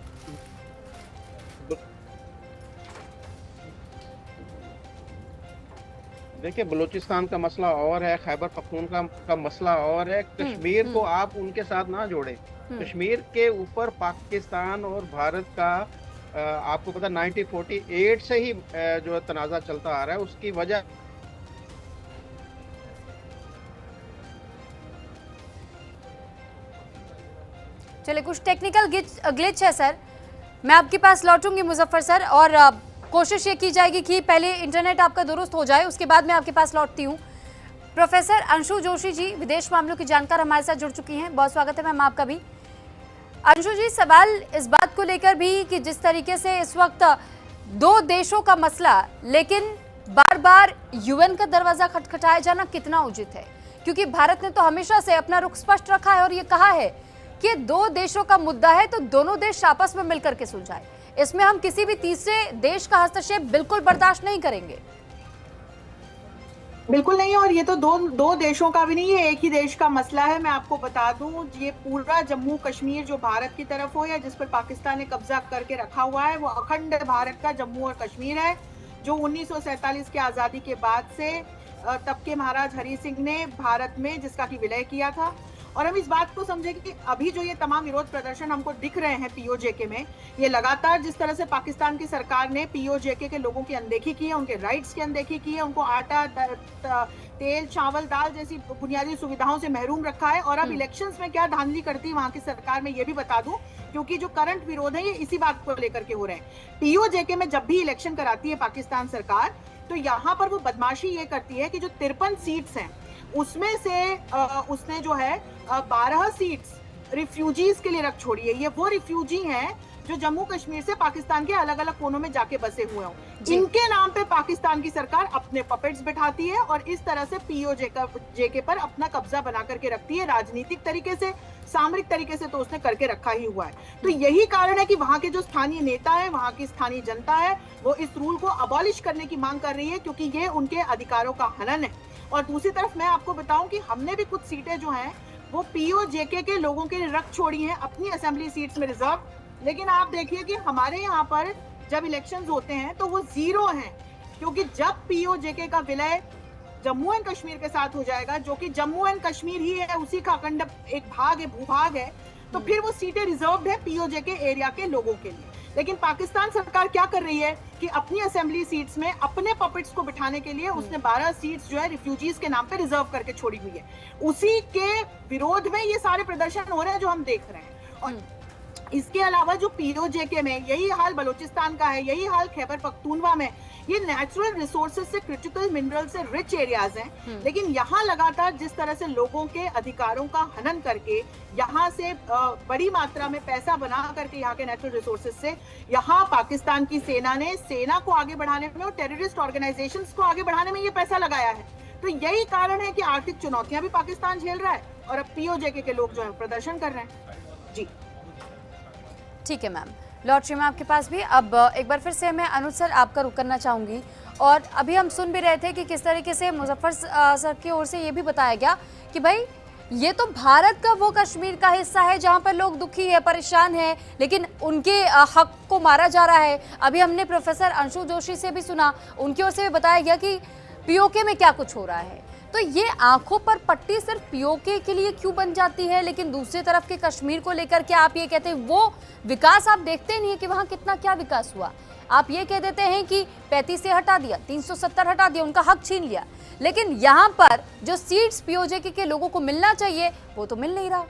देखिए, बलूचिस्तान का मसला और है, खैबर पख्तूनख्वा का मसला और है। कश्मीर को आप उनके साथ ना जोड़े। कश्मीर के ऊपर पाकिस्तान और भारत का आपको पता 1948 से ही जो तनाज़ा चलता आ रहा है। उसकी वजह चलिए, कुछ टेक्निकल ग्लिच है सर, मैं आपके पास लौटूंगी मुजफ्फर सर, और कोशिश ये की जाएगी कि पहले इंटरनेट आपका दुरुस्त हो जाए, उसके बाद मैं आपके पास लौटती हूँ। प्रोफेसर अंशु जोशी जी, विदेश मामलों की जानकार, हमारे साथ जुड़ चुकी हैं। बहुत स्वागत है मैम आपका भी। अंशु जी, सवाल इस बात को लेकर भी कि जिस तरीके से इस वक्त दो देशों का मसला, लेकिन बार बार यूएन का दरवाजा खटखटाया जाना कितना उचित है? क्योंकि भारत ने तो हमेशा से अपना रुख स्पष्ट रखा है और ये कहा है कि दो देशों का मुद्दा है तो दोनों देश आपस में मिलकर के सुलझाए, इसमें हम किसी भी तीसरे देश का हस्तक्षेप बिल्कुल बर्दाश्त नहीं करेंगे। बिल्कुल नहीं, और ये तो दो देशों का भी नहीं है, एक ही देश का मसला है। मैं आपको बता दूं, ये पूरा जम्मू कश्मीर जो भारत की तरफ हो या जिस पर पाकिस्तान ने कब्जा करके रखा हुआ है, वो अखंड भारत का जम्मू और कश्मीर है, जो 1947 की आजादी के बाद से तब के महाराज हरि सिंह ने भारत में जिसका की विलय किया था। और हम इस बात को समझे कि अभी जो ये तमाम विरोध प्रदर्शन हमको दिख रहे हैं पीओजेके में, ये लगातार जिस तरह से पाकिस्तान की सरकार ने पीओजेके के लोगों की अनदेखी की है, उनके राइट्स की अनदेखी की है, उनको आटा, तेल, चावल, दाल जैसी बुनियादी सुविधाओं से महरूम रखा है। और अब इलेक्शंस में क्या धांधली करती है वहां की सरकार में, ये भी बता दूं, क्योंकि जो करंट विरोध है ये इसी बात को लेकर के हो रहे हैं। पीओजेके में जब भी इलेक्शन कराती है पाकिस्तान सरकार, तो यहाँ पर वो बदमाशी ये करती है कि जो 53 सीट्स हैं उसमें से उसने जो है 12 सीट्स रिफ्यूजीज के लिए रख छोड़ी है। ये वो रिफ्यूजी हैं जो जम्मू कश्मीर से पाकिस्तान के अलग अलग कोनों में जाके बसे हुए हों। इनके नाम पे पाकिस्तान की सरकार अपने पपेट्स बिठाती है और इस तरह से पीओजेके पर अपना कब्जा बना करके रखती है। राजनीतिक तरीके से, सामरिक तरीके से तो उसने करके रखा ही हुआ है। तो यही कारण है कि वहां के जो स्थानीय नेता है, वहां की स्थानीय जनता है, वो इस रूल को अबॉलिश करने की मांग कर रही है, क्योंकि ये उनके अधिकारों का हनन है। और दूसरी तरफ मैं आपको बताऊं कि हमने भी कुछ सीटें जो हैं वो पीओजेके के लोगों के लिए रख छोड़ी हैं अपनी असेंबली सीट्स में रिजर्व, लेकिन आप देखिए कि हमारे यहाँ पर जब इलेक्शंस होते हैं तो वो 0 हैं, क्योंकि जब पीओजेके का विलय जम्मू एंड कश्मीर के साथ हो जाएगा, जो कि जम्मू एंड कश्मीर ही है, उसी का अखंड एक भाग है, भूभाग है, तो फिर वो सीटें रिजर्व्ड है पीओजेके एरिया के लोगों के लिए। लेकिन पाकिस्तान सरकार क्या कर रही है कि अपनी असेंबली सीट्स में अपने पपेट्स को बिठाने के लिए उसने 12 सीट्स जो है रिफ्यूजीज के नाम पे रिजर्व करके छोड़ी हुई है। उसी के विरोध में ये सारे प्रदर्शन हो रहे हैं जो हम देख रहे हैं। और इसके अलावा जो पीओजेके में यही हाल बलूचिस्तान का है, यही हाल खैबर पख्तूनवा में, ये नेचुरल रिसोर्सेज से, क्रिटिकल मिनरल से रिच एरियाज हैं, लेकिन यहाँ लगातार जिस तरह से लोगों के अधिकारों का हनन करके यहाँ से बड़ी मात्रा में पैसा बना करके यहाँ के नेचुरल रिसोर्सेज से यहाँ पाकिस्तान की सेना को आगे बढ़ाने में और टेररिस्ट ऑर्गेनाइजेशंस को आगे बढ़ाने में ये पैसा लगाया है। तो यही कारण है कि आर्थिक चुनौतियां भी पाकिस्तान झेल रहा है और अब पीओजेके के लोग जो है प्रदर्शन कर रहे हैं। जी ठीक है मैम, लॉटरी में आपके पास भी। अब एक बार फिर से मैं अनुज सर आपका रुख करना चाहूँगी। और अभी हम सुन भी रहे थे कि किस तरीके से मुजफ्फर सर की ओर से ये भी बताया गया कि भाई ये तो भारत का वो कश्मीर का हिस्सा है जहाँ पर लोग दुखी है, परेशान है, लेकिन उनके हक को मारा जा रहा है। अभी हमने प्रोफेसर अंशु जोशी से भी सुना, उनकी ओर से भी बताया गया कि पीओके में क्या कुछ हो रहा है। तो ये आंखों पर पट्टी सिर्फ पीओके के लिए क्यों बन जाती है, लेकिन दूसरी तरफ के कश्मीर को लेकर के आप ये कहते हैं वो विकास आप देखते नहीं है कि वहाँ कितना क्या विकास हुआ। आप ये कह देते हैं कि 35 से हटा दिया, 370 हटा दिया, उनका हक छीन लिया, लेकिन यहाँ पर जो सीट्स पीओजेके के लोगों को मिलना चाहिए वो तो मिल नहीं रहा।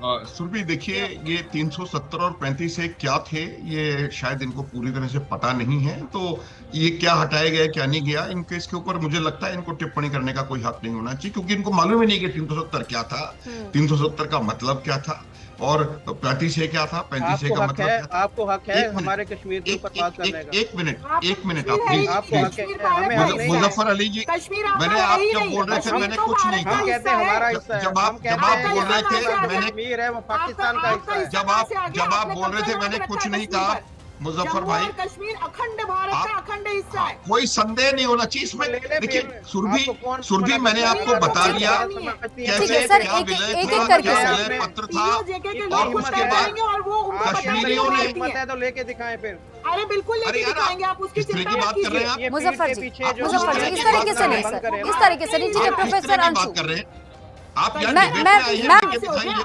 सुरभि देखिए, ये 370 और 35 से क्या थे ये शायद इनको पूरी तरह से पता नहीं है, तो ये क्या हटाया गया क्या नहीं गया इनके, इसके ऊपर मुझे लगता है इनको टिप्पणी करने का कोई हक नहीं होना चाहिए, क्योंकि इनको मालूम ही नहीं कि 370 क्या था, 370 का मतलब क्या था और 35 से क्या था, 35 से का मतलब क्या था। आपको हक है हमारे कश्मीर के ऊपर बात करने का। एक मिनट आप प्लीज, आपको हक है। मुजफ्फर अली जी, मैंने आप जब बोल रहे थे मैंने कुछ नहीं कहा। कहते हैं हमारा हिस्सा है, जब आप बोल रहे थे मैंने, कश्मीर है वो पाकिस्तान का हिस्सा है। जब आप बोल रहे थे मैंने कुछ नहीं कहा। मुजफ्फर भाई, कश्मीर अखंड भारत का अखंड हिस्सा है, कोई संदेह नहीं होना चाहिए इसमें। देखिए सुरभि मैंने आपको बता दिया कैसे क्या विलय था, क्या विलय पत्र था, और उसके बाद कश्मीरियों ने हिम्मत है तो लेके दिखाएं फिर। अरे बिल्कुल लेके दिखाएंगे, आप उसकी इस तरह की बात कर रहे हैं आप मुजफ्फर जी, इस तरीके से नहीं सर, इस तरीके से नहीं। ठीक है प्रोफेसर अंशु, कर रहे हैं आप,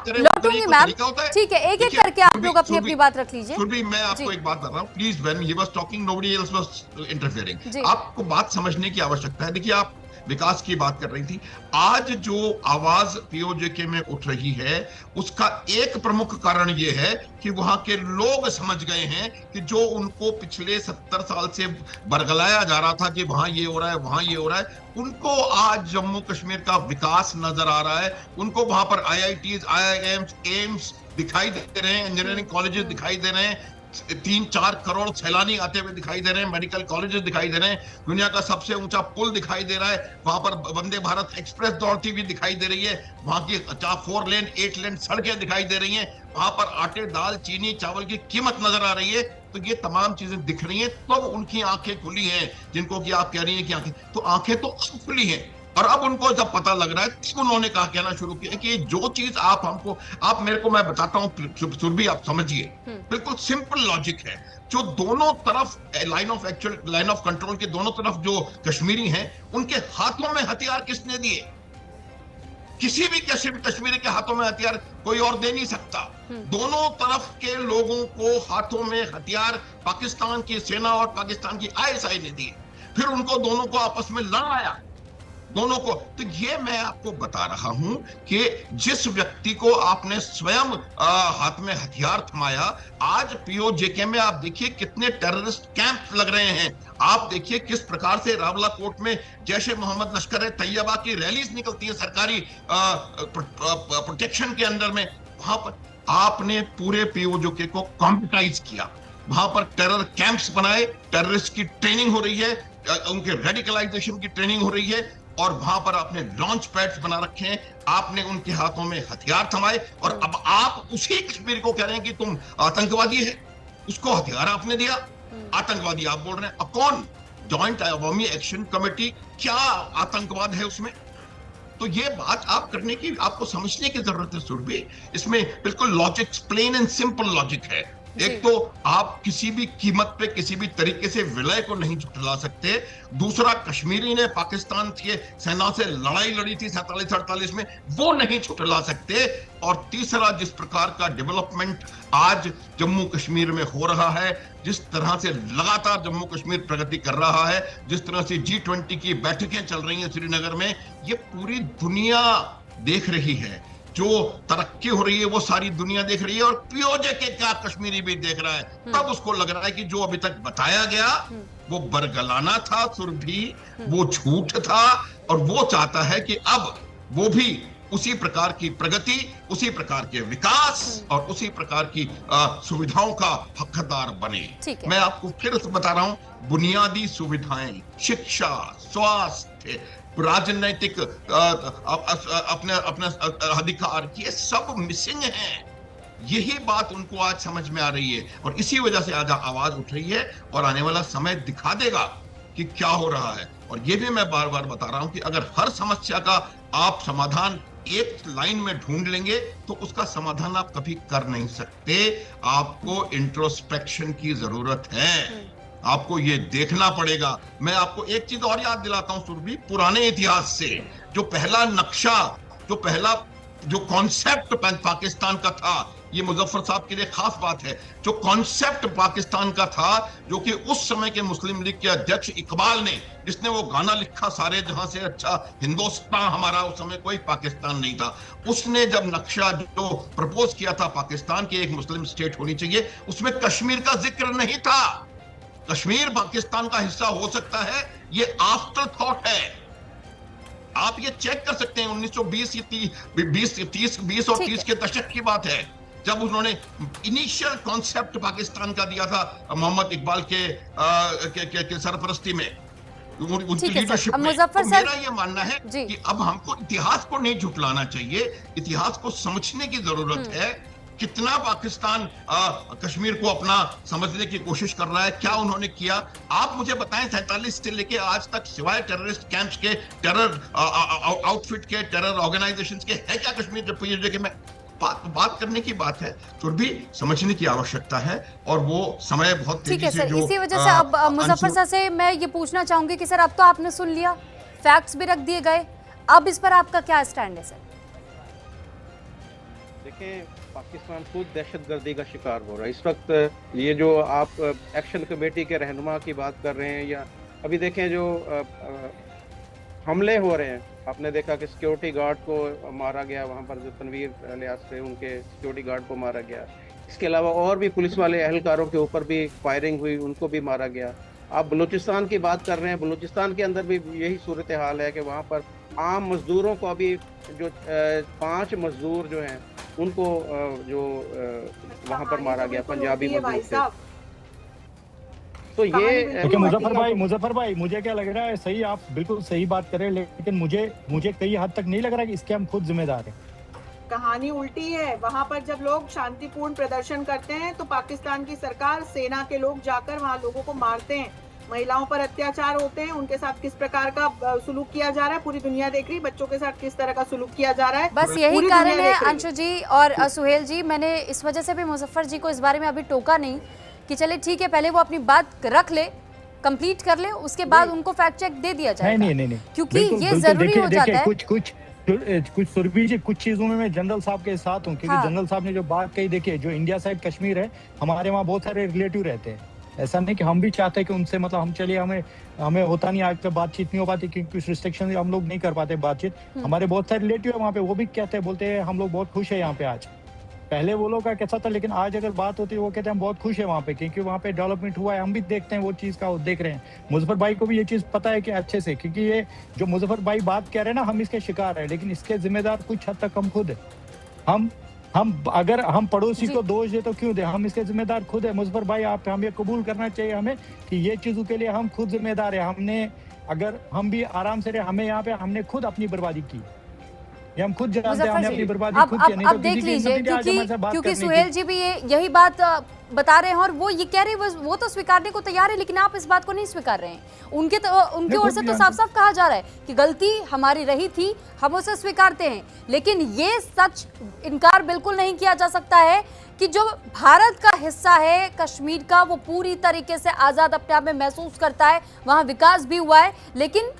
लौटूंगी मैम, ठीक है, एक एक करके आप लोग अपनी अपनी बात रख लीजिए। सुरभि मैं आपको एक बात बता रहा हूँ, please, when he was talking nobody else was interfering. आपको बात समझने की आवश्यकता है। देखिए आप विकास की बात कर रही थी, आज जो आवाज पीओजेके में उठ रही है उसका एक प्रमुख कारण ये है कि वहां के लोग समझ गए हैं कि जो उनको पिछले 70 साल से बरगलाया जा रहा था कि वहां ये हो रहा है वहां ये हो रहा है, उनको आज जम्मू कश्मीर का विकास नजर आ रहा है। उनको वहां पर IITs, IIMs, एम्स दिखाई दे रहे हैं, इंजीनियरिंग कॉलेजेस दिखाई दे रहे हैं, 3-4 करोड़ सैलानी आते हुए दिखाई दे रहे हैं, मेडिकल कॉलेजेस दिखाई दे रहे हैं, दुनिया का सबसे ऊंचा पुल दिखाई दे रहा है, वहां पर वंदे भारत एक्सप्रेस दौड़ती हुई दिखाई दे रही है, वहां की 4 लेन 8 लेन सड़कें दिखाई दे रही हैं, वहां पर आटे दाल चीनी चावल की कीमत नजर आ रही है। तो ये तमाम चीजें दिख रही हैं, तो उनकी आंखें खुली हैं, जिनको कि आप कह रही हैं कि आंखें, तो आंखें तो खुली हैं। और अब उनको जब पता लग रहा है तो उन्होंने कहा कहना शुरू किया कि जो चीज आप मेरे को मैं बताता हूं सुरभि, आप समझिए, बिल्कुल सिंपल लॉजिक है। जो दोनों तरफ लाइन ऑफ कंट्रोल के दोनों तरफ जो कश्मीरी हैं, उनके हाथों में हथियार किसने दिए? किसी भी कश्मीरी के हाथों में हथियार कोई और दे नहीं सकता। दोनों तरफ के लोगों को हाथों में हथियार पाकिस्तान की सेना और पाकिस्तान की ISI ने दिए, फिर उनको दोनों को आपस में लड़ाया, दोनों को। तो ये मैं आपको बता रहा हूं कि जिस व्यक्ति को आपने स्वयं हाथ में हथियार थमाया, आज पीओजेके में आप देखिए कितने टेररिस्ट कैंप लग रहे हैं। आप देखिए किस प्रकार से रावलाकोट में जैश ए मोहम्मद लश्कर तैयबा की रैलीज निकलती है सरकारी प्रोटेक्शन के अंदर में। वहां पर आपने पूरे पीओजेके को कॉम्पिटाइज किया, वहां पर टेरर कैंप्स बनाए, टेररिस्ट की ट्रेनिंग हो रही है, उनके रेडिकलाइजेशन की ट्रेनिंग हो रही है, और वहां पर आपने लॉन्च पैड्स बना रखे हैं, आपने उनके हाथों में हथियार थमाए, और अब आप उसी कश्मीर को कह रहे हैं कि तुम आतंकवादी है, उसको हथियार आपने दिया, आतंकवादी आप बोल रहे हैं। अब कौन? जॉइंट अवामी एक्शन कमेटी, क्या आतंकवाद है उसमें? तो ये बात आप करने की, आपको समझने की जरूरत है सुरभि। इसमें बिल्कुल logic, plain and simple logic है। एक तो आप किसी भी कीमत पे किसी भी तरीके से विलय को नहीं झुठला सकते। दूसरा, कश्मीरी ने पाकिस्तान की सेना से लड़ाई लड़ी थी 47-48 में, वो नहीं झुठला सकते। और तीसरा, जिस प्रकार का डेवलपमेंट आज जम्मू कश्मीर में हो रहा है, जिस तरह से लगातार जम्मू कश्मीर प्रगति कर रहा है, जिस तरह से G20 की बैठकें चल रही हैं श्रीनगर में, ये पूरी दुनिया देख रही है। जो तरक्की हो रही है वो सारी दुनिया देख रही है, और पीओजे के क्या कश्मीरी भी देख रहा है। तब उसको लग रहा है कि जो अभी तक बताया गया वो बरगलाना था सुरभि, वो झूठ था, और वो चाहता है कि अब वो भी उसी प्रकार की प्रगति, उसी प्रकार के विकास और उसी प्रकार की सुविधाओं का हकदार बने। मैं आपको फिर बता रहा हूं, बुनियादी सुविधाएं, शिक्षा, स्वास्थ्य, राजनीतिक अपने अपने अधिकार, ये सब मिसिंग हैं। यही बात उनको आज समझ में आ रही है, और इसी वजह से आज आवाज उठ रही है, और आने वाला समय दिखा देगा कि क्या हो रहा है। और ये भी मैं बार बार बता रहा हूं कि अगर हर समस्या का आप समाधान एक लाइन में ढूंढ लेंगे तो उसका समाधान आप कभी कर नहीं सकते। आपको इंट्रोस्पेक्शन की जरूरत है, आपको ये देखना पड़ेगा। मैं आपको एक चीज और याद दिलाता हूं सुरभि, पुराने इतिहास से जो पहला नक्शा, जो कॉन्सेप्ट पाकिस्तान का था, ये मुजफ्फर साहब के लिए खास बात है, जो कॉन्सेप्ट पाकिस्तान का था, जो कि उस समय के मुस्लिम लीग के अध्यक्ष इकबाल ने, जिसने वो गाना लिखा सारे जहां से अच्छा हिंदुस्तान हमारा, उस समय कोई पाकिस्तान नहीं था, उसने जब नक्शा जो प्रपोज किया था पाकिस्तान की एक मुस्लिम स्टेट होनी चाहिए, उसमें कश्मीर का जिक्र नहीं था। कश्मीर पाकिस्तान का हिस्सा हो सकता है, ये आफ्टर थॉट है। आप ये चेक कर सकते हैं, 1920 और 30 के दशक की बात है, जब उन्होंने इनिशियल कॉन्सेप्ट पाकिस्तान का दिया था मोहम्मद इकबाल के सरपरस्ती में, उनकी लीडरशिप में। तो मेरा ये मानना है कि अब हमको इतिहास को नहीं झुठलाना चाहिए, इतिहास को समझने की जरूरत है। कितना पाकिस्तान कश्मीर को अपना समझने की कोशिश कर रहा है, क्या उन्होंने किया, आप मुझे बताएं। 47 से लेके आज तक सिवाय टेररिस्ट कैंप्स के, टेरर आउटफिट के, टेरर ऑर्गेनाइजेशंस के, है क्या कश्मीर जब में बात करने की बात है, तो भी समझने की आवश्यकता है, और वो समय बहुत तेजी से जो इसी वजह से अब मुजफ्फर साहब से मैं ये पूछना चाहूंगी कि सर अब तो आपने सुन लिया, फैक्ट्स भी रख दिए गए, अब इस पर आपका क्या स्टैंड है सर? देखिए, पाकिस्तान खुद दहशतगर्दी का शिकार हो रहा है इस वक्त। ये जो आप एक्शन कमेटी के रहनुमा की बात कर रहे हैं, या अभी देखें जो हमले हो रहे हैं, आपने देखा कि सिक्योरिटी गार्ड को मारा गया, वहाँ पर जो तनवीर लियाज थे उनके सिक्योरिटी गार्ड को मारा गया। इसके अलावा और भी पुलिस वाले एहलकारों के ऊपर भी फायरिंग हुई, उनको भी मारा गया। आप बलूचिस्तान की बात कर रहे हैं, बलूचिस्तान के अंदर भी यही सूरत हाल है कि वहाँ पर आम मजदूरों को अभी जो 5 मजदूर जो हैं उनको जो वहाँ पर मारा गया, पंजाबी मजदूर थे। तो ये मुजफ्फर भाई मुझे क्या लग रहा है, सही, आप बिल्कुल सही बात कर रहे हैं, लेकिन मुझे कई हद तक नहीं लग रहा कि इसके हम खुद जिम्मेदार हैं। कहानी उल्टी है। वहाँ पर जब लोग शांतिपूर्ण प्रदर्शन करते हैं तो पाकिस्तान की सरकार, सेना के लोग जाकर वहाँ लोगों को मारते हैं, महिलाओं पर अत्याचार होते हैं, उनके साथ किस प्रकार का सुलूक किया जा रहा है पूरी दुनिया देख रही, बच्चों के साथ किस तरह का सुलूक किया जा रहा है। बस यही कारण है अंशु जी और सुहेल जी, मैंने इस वजह से भी मुजफ्फर जी को इस बारे में अभी टोका नहीं कि चले ठीक है, पहले वो अपनी बात रख ले, कंप्लीट कर ले, उसके बाद उनको फैक्ट चेक दे दिया जाए। नहीं, क्योंकि ये जरूरी हो जाता है। कुछ सुरभि जी, कुछ चीजों में मैं जनरल साहब के साथ हूँ, क्योंकि जनरल साहब ने जो बात कही, देखिए जो इंडिया साइड कश्मीर है, हमारे वहाँ बहुत सारे रिलेटिव रहते हैं। ऐसा नहीं कि हम भी चाहते हैं कि उनसे मतलब हम चलिए, हमें होता नहीं, आज तक बातचीत नहीं हो पाती क्योंकि कुछ रिस्ट्रिक्शन हम लोग नहीं कर पाते बातचीत। हमारे बहुत सारे रिलेटिव है वहाँ पे, वो भी कहते हैं, बोलते हैं हम लोग बहुत खुश है यहाँ पे आज। पहले वो लोग का कैसा था, लेकिन आज अगर बात होती है वो कहते हैं हम बहुत खुश है वहाँ पे, क्योंकि वहाँ पे डेवलपमेंट हुआ है। हम भी देखते हैं वो चीज़ का, देख रहे हैं। मुजफ्फर भाई को भी ये चीज़ पता है कि अच्छे से, क्योंकि ये जो मुजफ्फर भाई बात कह रहे हैं ना, हम इसके शिकार हैं, लेकिन इसके जिम्मेदार कुछ हद तक हम खुद है। अगर हम पड़ोसी को दोष दे तो क्यों दे, हम इसके जिम्मेदार खुद है। मुजफ्फर भाई, आप हम ये कबूल करना चाहिए हमें कि ये चीजों के लिए हम खुद जिम्मेदार है। हमने, अगर हम भी आराम से रहे, हमें यहाँ पे हमने खुद अपनी बर्बादी की, ये हम खुद जानते हैं, हमने अपनी बर्बादी खुद की। अब देख लीजिए, क्योंकि सुहेल जी भी यही बात बता रहे हैं और वो ये कह रहे हैं, वो तो स्वीकारने को तैयार है, लेकिन आप इस बात को नहीं स्वीकार रहे हैं। उनके ओर से तो साफ साफ कहा जा रहा है कि गलती हमारी रही थी, हम उसे स्वीकारते हैं, लेकिन ये सच इनकार बिल्कुल नहीं किया जा सकता है कि जो भारत का हिस्सा है कश्मीर का, वो पूरी तरीके से आज़ाद अपने आप में महसूस करता है, वहाँ विकास भी हुआ है। लेकिन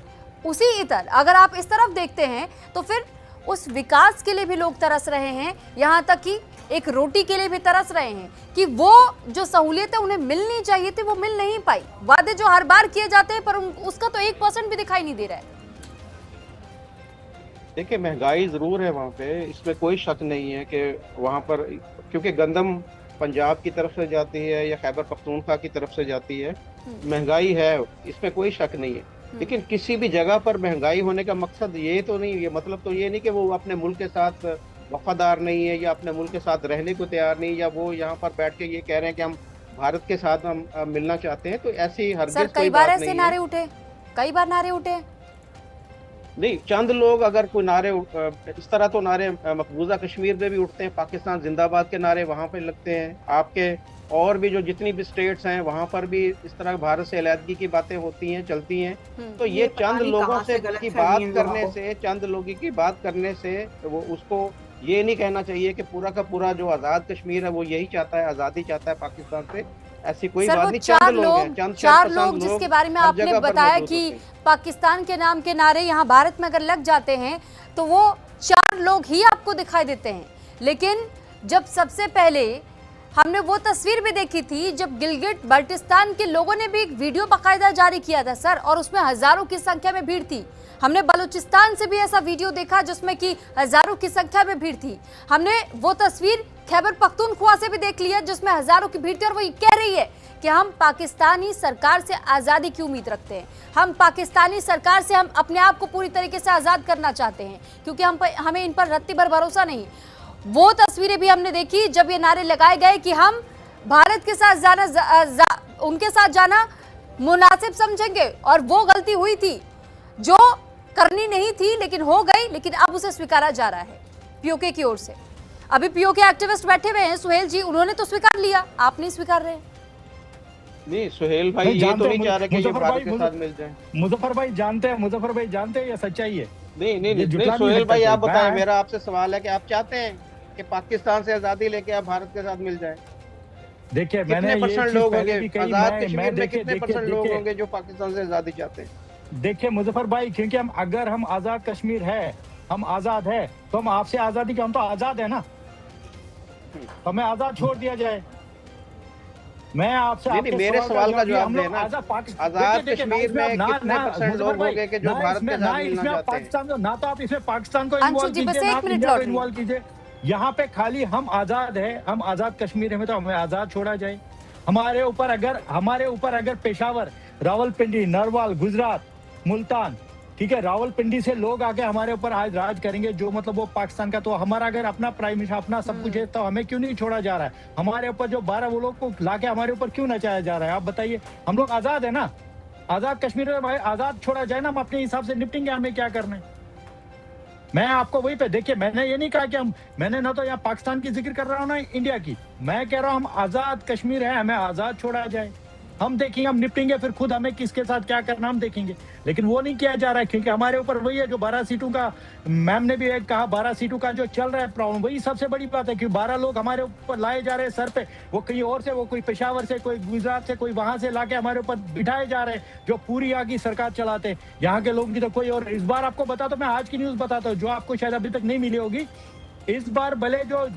उसी इतर अगर आप इस तरफ देखते हैं तो फिर उस विकास के लिए भी लोग तरस रहे हैं, यहाँ तक कि एक रोटी के लिए भी तरस रहे हैं कि वो जो सहूलियतें उन्हें मिलनी चाहिए थी वो मिल नहीं पाई। वादे जो हर बार किए जाते हैं पर उसका तो 1% भी दिखाई नहीं दे रहा है। देखिए, महंगाई जरूर है वहाँ पे, इसमें कोई शक नहीं है कि वहाँ पर, क्योंकि गंदम पंजाब की तरफ से जाती है या खैबर पख्तूनख्वा की तरफ से जाती है, महंगाई है, इसमें कोई शक नहीं है। लेकिन किसी भी जगह पर महंगाई होने का मकसद ये तो नहीं, ये मतलब तो ये नहीं कि वो अपने मुल्क के साथ वफादार नहीं है या अपने मुल्क के साथ रहने को तैयार नहीं, या वो यहाँ पर बैठ के ये कह रहे हैं कि हम भारत के साथ हम मिलना चाहते हैं। तो ऐसी हरगिज़ कोई बात नहीं है। ऐसे नारे उठे, कई बार नारे उठे नहीं, चंद लोग अगर कोई नारे इस तरह तो नारे मकबूजा कश्मीर में भी उठते हैं, पाकिस्तान जिंदाबाद के नारे वहाँ पे लगते हैं, आपके और भी जो जितनी भी स्टेट्स हैं वहाँ पर भी इस तरह भारत से अलहदगी की बातें होती हैं, चलती हैं। तो ये चंद लोगों से की बात करने से, चंद लोगों की बात करने से वो उसको ये नहीं कहना चाहिए कि पूरा का पूरा जो आज़ाद कश्मीर है वो यही चाहता है, आज़ादी चाहता है पाकिस्तान से। ऐसी कोई बात नहीं। चार लोग जिसके बारे में आपने बताया कि पाकिस्तान के नाम के नारे यहाँ भारत में अगर लग जाते हैं तो वो 4 लोग ही आपको दिखाई देते हैं। लेकिन जब सबसे पहले हमने वो तस्वीर भी देखी थी जब गिलगिट बाल्टिस्तान के लोगों ने भी एक वीडियो बाकायदा जारी किया था सर, और उसमें हजारों की संख्या में भीड़ थी। हमने बलूचिस्तान से भी ऐसा वीडियो देखा जिसमें कि हजारों की संख्या में भीड़ थी। हमने वो तस्वीर खैबर पख्तूनख्वा से भी देख लिया जिसमें हजारों की भीड़ थी, और वो ये कह रही है कि हम पाकिस्तानी सरकार से आज़ादी की उम्मीद रखते हैं, हम पाकिस्तानी सरकार से हम अपने आप को पूरी तरीके से आज़ाद करना चाहते हैं, क्योंकि हमें इन पर रत्ती भर भरोसा नहीं। वो तस्वीरें भी हमने देखी जब ये नारे लगाए गए कि हम भारत के साथ उनके साथ जाना मुनासिब समझेंगे, और वो गलती हुई थी जो करनी नहीं थी लेकिन हो गई, लेकिन अब उसे स्वीकारा जा रहा है पीओके की ओर से। अभी पीओके एक्टिविस्ट बैठे हुए हैं सुहेल जी, उन्होंने तो स्वीकार लिया, आप नहीं स्वीकार रहे। नहीं सुहेल भाई ये तो नहीं चाह रहे कि ये भारत के साथ मिल जाए। मुजफ्फर भाई जानते हैं ये सच्चाई है। नहीं सुहेल भाई आप बताएं, मेरा आपसे सवाल है कि आप चाहते हैं कि पाकिस्तान से आजादी लेके आप भारत के साथ मिल जाए? देखिए कितने परसेंट लोग होंगे आजाद कश्मीर में, कितने परसेंट लोग होंगे जो पाकिस्तान से आजादी चाहते हैं? देखिए मुजफ्फर भाई, क्योंकि अगर हम आजाद कश्मीर है, हम आजाद है, तो हम आपसे आजादी के, हम तो आजाद है ना, तो हमें आजाद छोड़ दिया जाए। मैं आपसे मेरे सवाल का जवाब देना। आजाद कश्मीर में कितने परसेंट लोग होंगे कि जो भारत के साथ मिलना चाहते हैं? ना तो आप इसमें पाकिस्तान को इन्वॉल्व कीजिए, ना इंडिया को इन्वॉल्व कीजिए। यहाँ पे खाली हम आजाद है, हम आजाद कश्मीर में, तो हमें आजाद छोड़ा जाए। हमारे ऊपर अगर पेशावर, रावलपिंडी, नरवाल, गुजरात, मुल्तान, ठीक है, रावलपिंडी से लोग आके हमारे ऊपर आज राज करेंगे, जो मतलब वो पाकिस्तान का, तो हमारा अगर अपना प्राइम मिनिस्टर, अपना सब कुछ है, तो हमें क्यों नहीं छोड़ा जा रहा है? हमारे ऊपर जो 12 वो लोग को लाके हमारे ऊपर क्यों नचाया जा रहा है? आप बताइए। हम लोग आजाद है ना, आजाद कश्मीर में भाई आजाद छोड़ा जाए ना, हम अपने हिसाब से निपटेंगे, हमें क्या करना है। मैं आपको वही पे, देखिए मैंने ये नहीं कहा कि मैंने ना तो यहाँ पाकिस्तान की जिक्र कर रहा हूँ ना इंडिया की, मैं कह रहा हूँ हम आजाद कश्मीर है, हमें आजाद छोड़ा जाए, हम देखेंगे, हम निपटेंगे, फिर खुद हमें किसके साथ क्या करना हम देखेंगे। लेकिन वो नहीं किया जा रहा है, क्योंकि हमारे ऊपर वही है जो 12 सीटों का, मैम ने भी एक कहा 12 सीटों का जो चल रहा है प्रॉब्लम, वही सबसे बड़ी बात है कि 12 लोग हमारे ऊपर लाए जा रहे हैं सर पे, वो कहीं और से, वो कोई पेशावर से, कोई गुजरात से, कोई वहां से लाके हमारे ऊपर बिठाए जा रहे हैं, जो पूरी यहाँ की सरकार चलाते हैं। यहाँ के लोगों की तो कोई और, इस बार आपको बताता हूँ, मैं आज की न्यूज बताता हूँ जो आपको शायद अभी तक नहीं मिली होगी। इस बार भले जो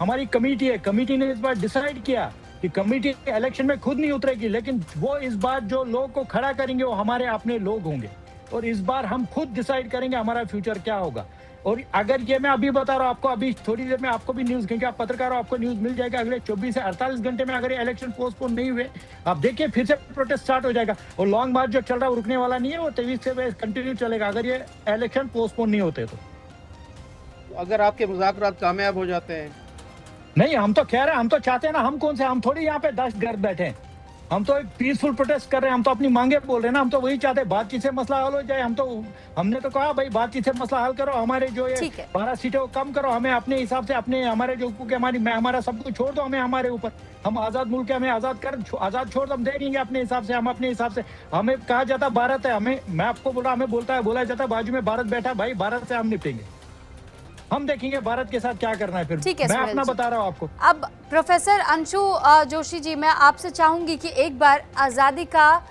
हमारी कमेटी है, कमेटी ने इस बार डिसाइड किया कि कमेटी इलेक्शन में खुद नहीं उतरेगी, लेकिन वो इस बार जो लोग को खड़ा करेंगे वो हमारे अपने लोग होंगे, और इस बार हम खुद डिसाइड करेंगे हमारा फ्यूचर क्या होगा। और अगर ये मैं अभी बता रहा हूँ आपको, अभी थोड़ी देर में आपको भी न्यूज, क्योंकि आप पत्रकार हो, आपको न्यूज मिल जाएगा, अगले 24 से 48 घंटे में अगर ये इलेक्शन पोस्टपोन नहीं हुए, आप देखिए फिर से प्रोटेस्ट स्टार्ट हो जाएगा। और लॉन्ग मार्च जो चल रहा है वो रुकने वाला नहीं है, वो 23 से कंटिन्यू चलेगा अगर ये इलेक्शन पोस्टपोन नहीं होते। तो अगर आपके मुज़ाकरात कामयाब हो जाते हैं? नहीं, हम तो कह रहे हैं, हम तो चाहते हैं ना, हम कौन से, हम थोड़ी यहाँ पे 10 घर बैठे हैं, हम तो एक पीसफुल प्रोटेस्ट कर रहे हैं, हम तो अपनी मांगे बोल रहे हैं ना, हम तो वही चाहते हैं बातचीत से मसला हल हो जाए। हमने तो कहा भाई बातचीत से मसला हल करो, हमारे जो ये 12 सीटें को कम करो, हमें अपने हिसाब से अपने हमारे जो हमारा सब कुछ छोड़ दो, हमें हमारे ऊपर, हम आजाद मुल्क है, हमें आजाद छोड़ दो, हम दे देंगे अपने हिसाब से, हम अपने हिसाब से। हमें कहा जाता भारत है, हमें, मैं आपको बोल रहा, हमें बोला जाता बाजू में भारत बैठा, भाई भारत से हम निपटेंगे, हम देखेंगे भारत के साथ क्या करना है फिर। मैं अपना बता रहा हूँ आपको। अब प्रोफेसर अंशु जोशी जी, मैं आपसे चाहूंगी कि एक बार आजादी का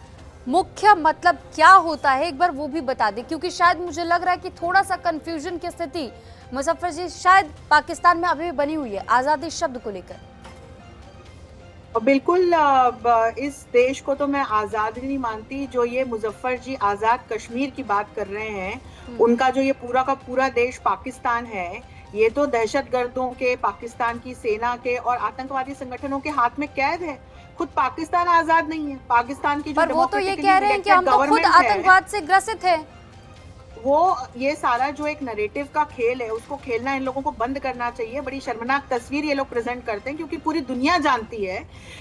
मुख्य मतलब क्या होता है एक बार वो भी बता दें, क्योंकि शायद मुझे लग रहा है कि थोड़ा सा कंफ्यूजन की स्थिति मुजफ्फर जी शायद पाकिस्तान में अभी भी बनी हुई है आजादी शब्द को लेकर। बिल्कुल, इस देश को तो मैं आजाद नहीं मानती। जो ये मुजफ्फर जी आजाद कश्मीर की बात कर रहे हैं, उनका जो ये पूरा का पूरा देश पाकिस्तान है, ये तो दहशतगर्दों के, पाकिस्तान की सेना के और आतंकवादी संगठनों के हाथ में कैद है। खुद पाकिस्तान आजाद नहीं है। पाकिस्तान की जो पर वो तो ये कह रहे हैं कि हम तो खुद आतंकवाद से ग्रसित है। वो ये सारा जो एक नैरेटिव का खेल है, उसको खेलना इन लोगों को बंद करना चाहिए। बड़ी शर्मनाक तस्वीर ये लोग प्रेजेंट करते हैं, क्योंकि पूरी दुनिया जानती है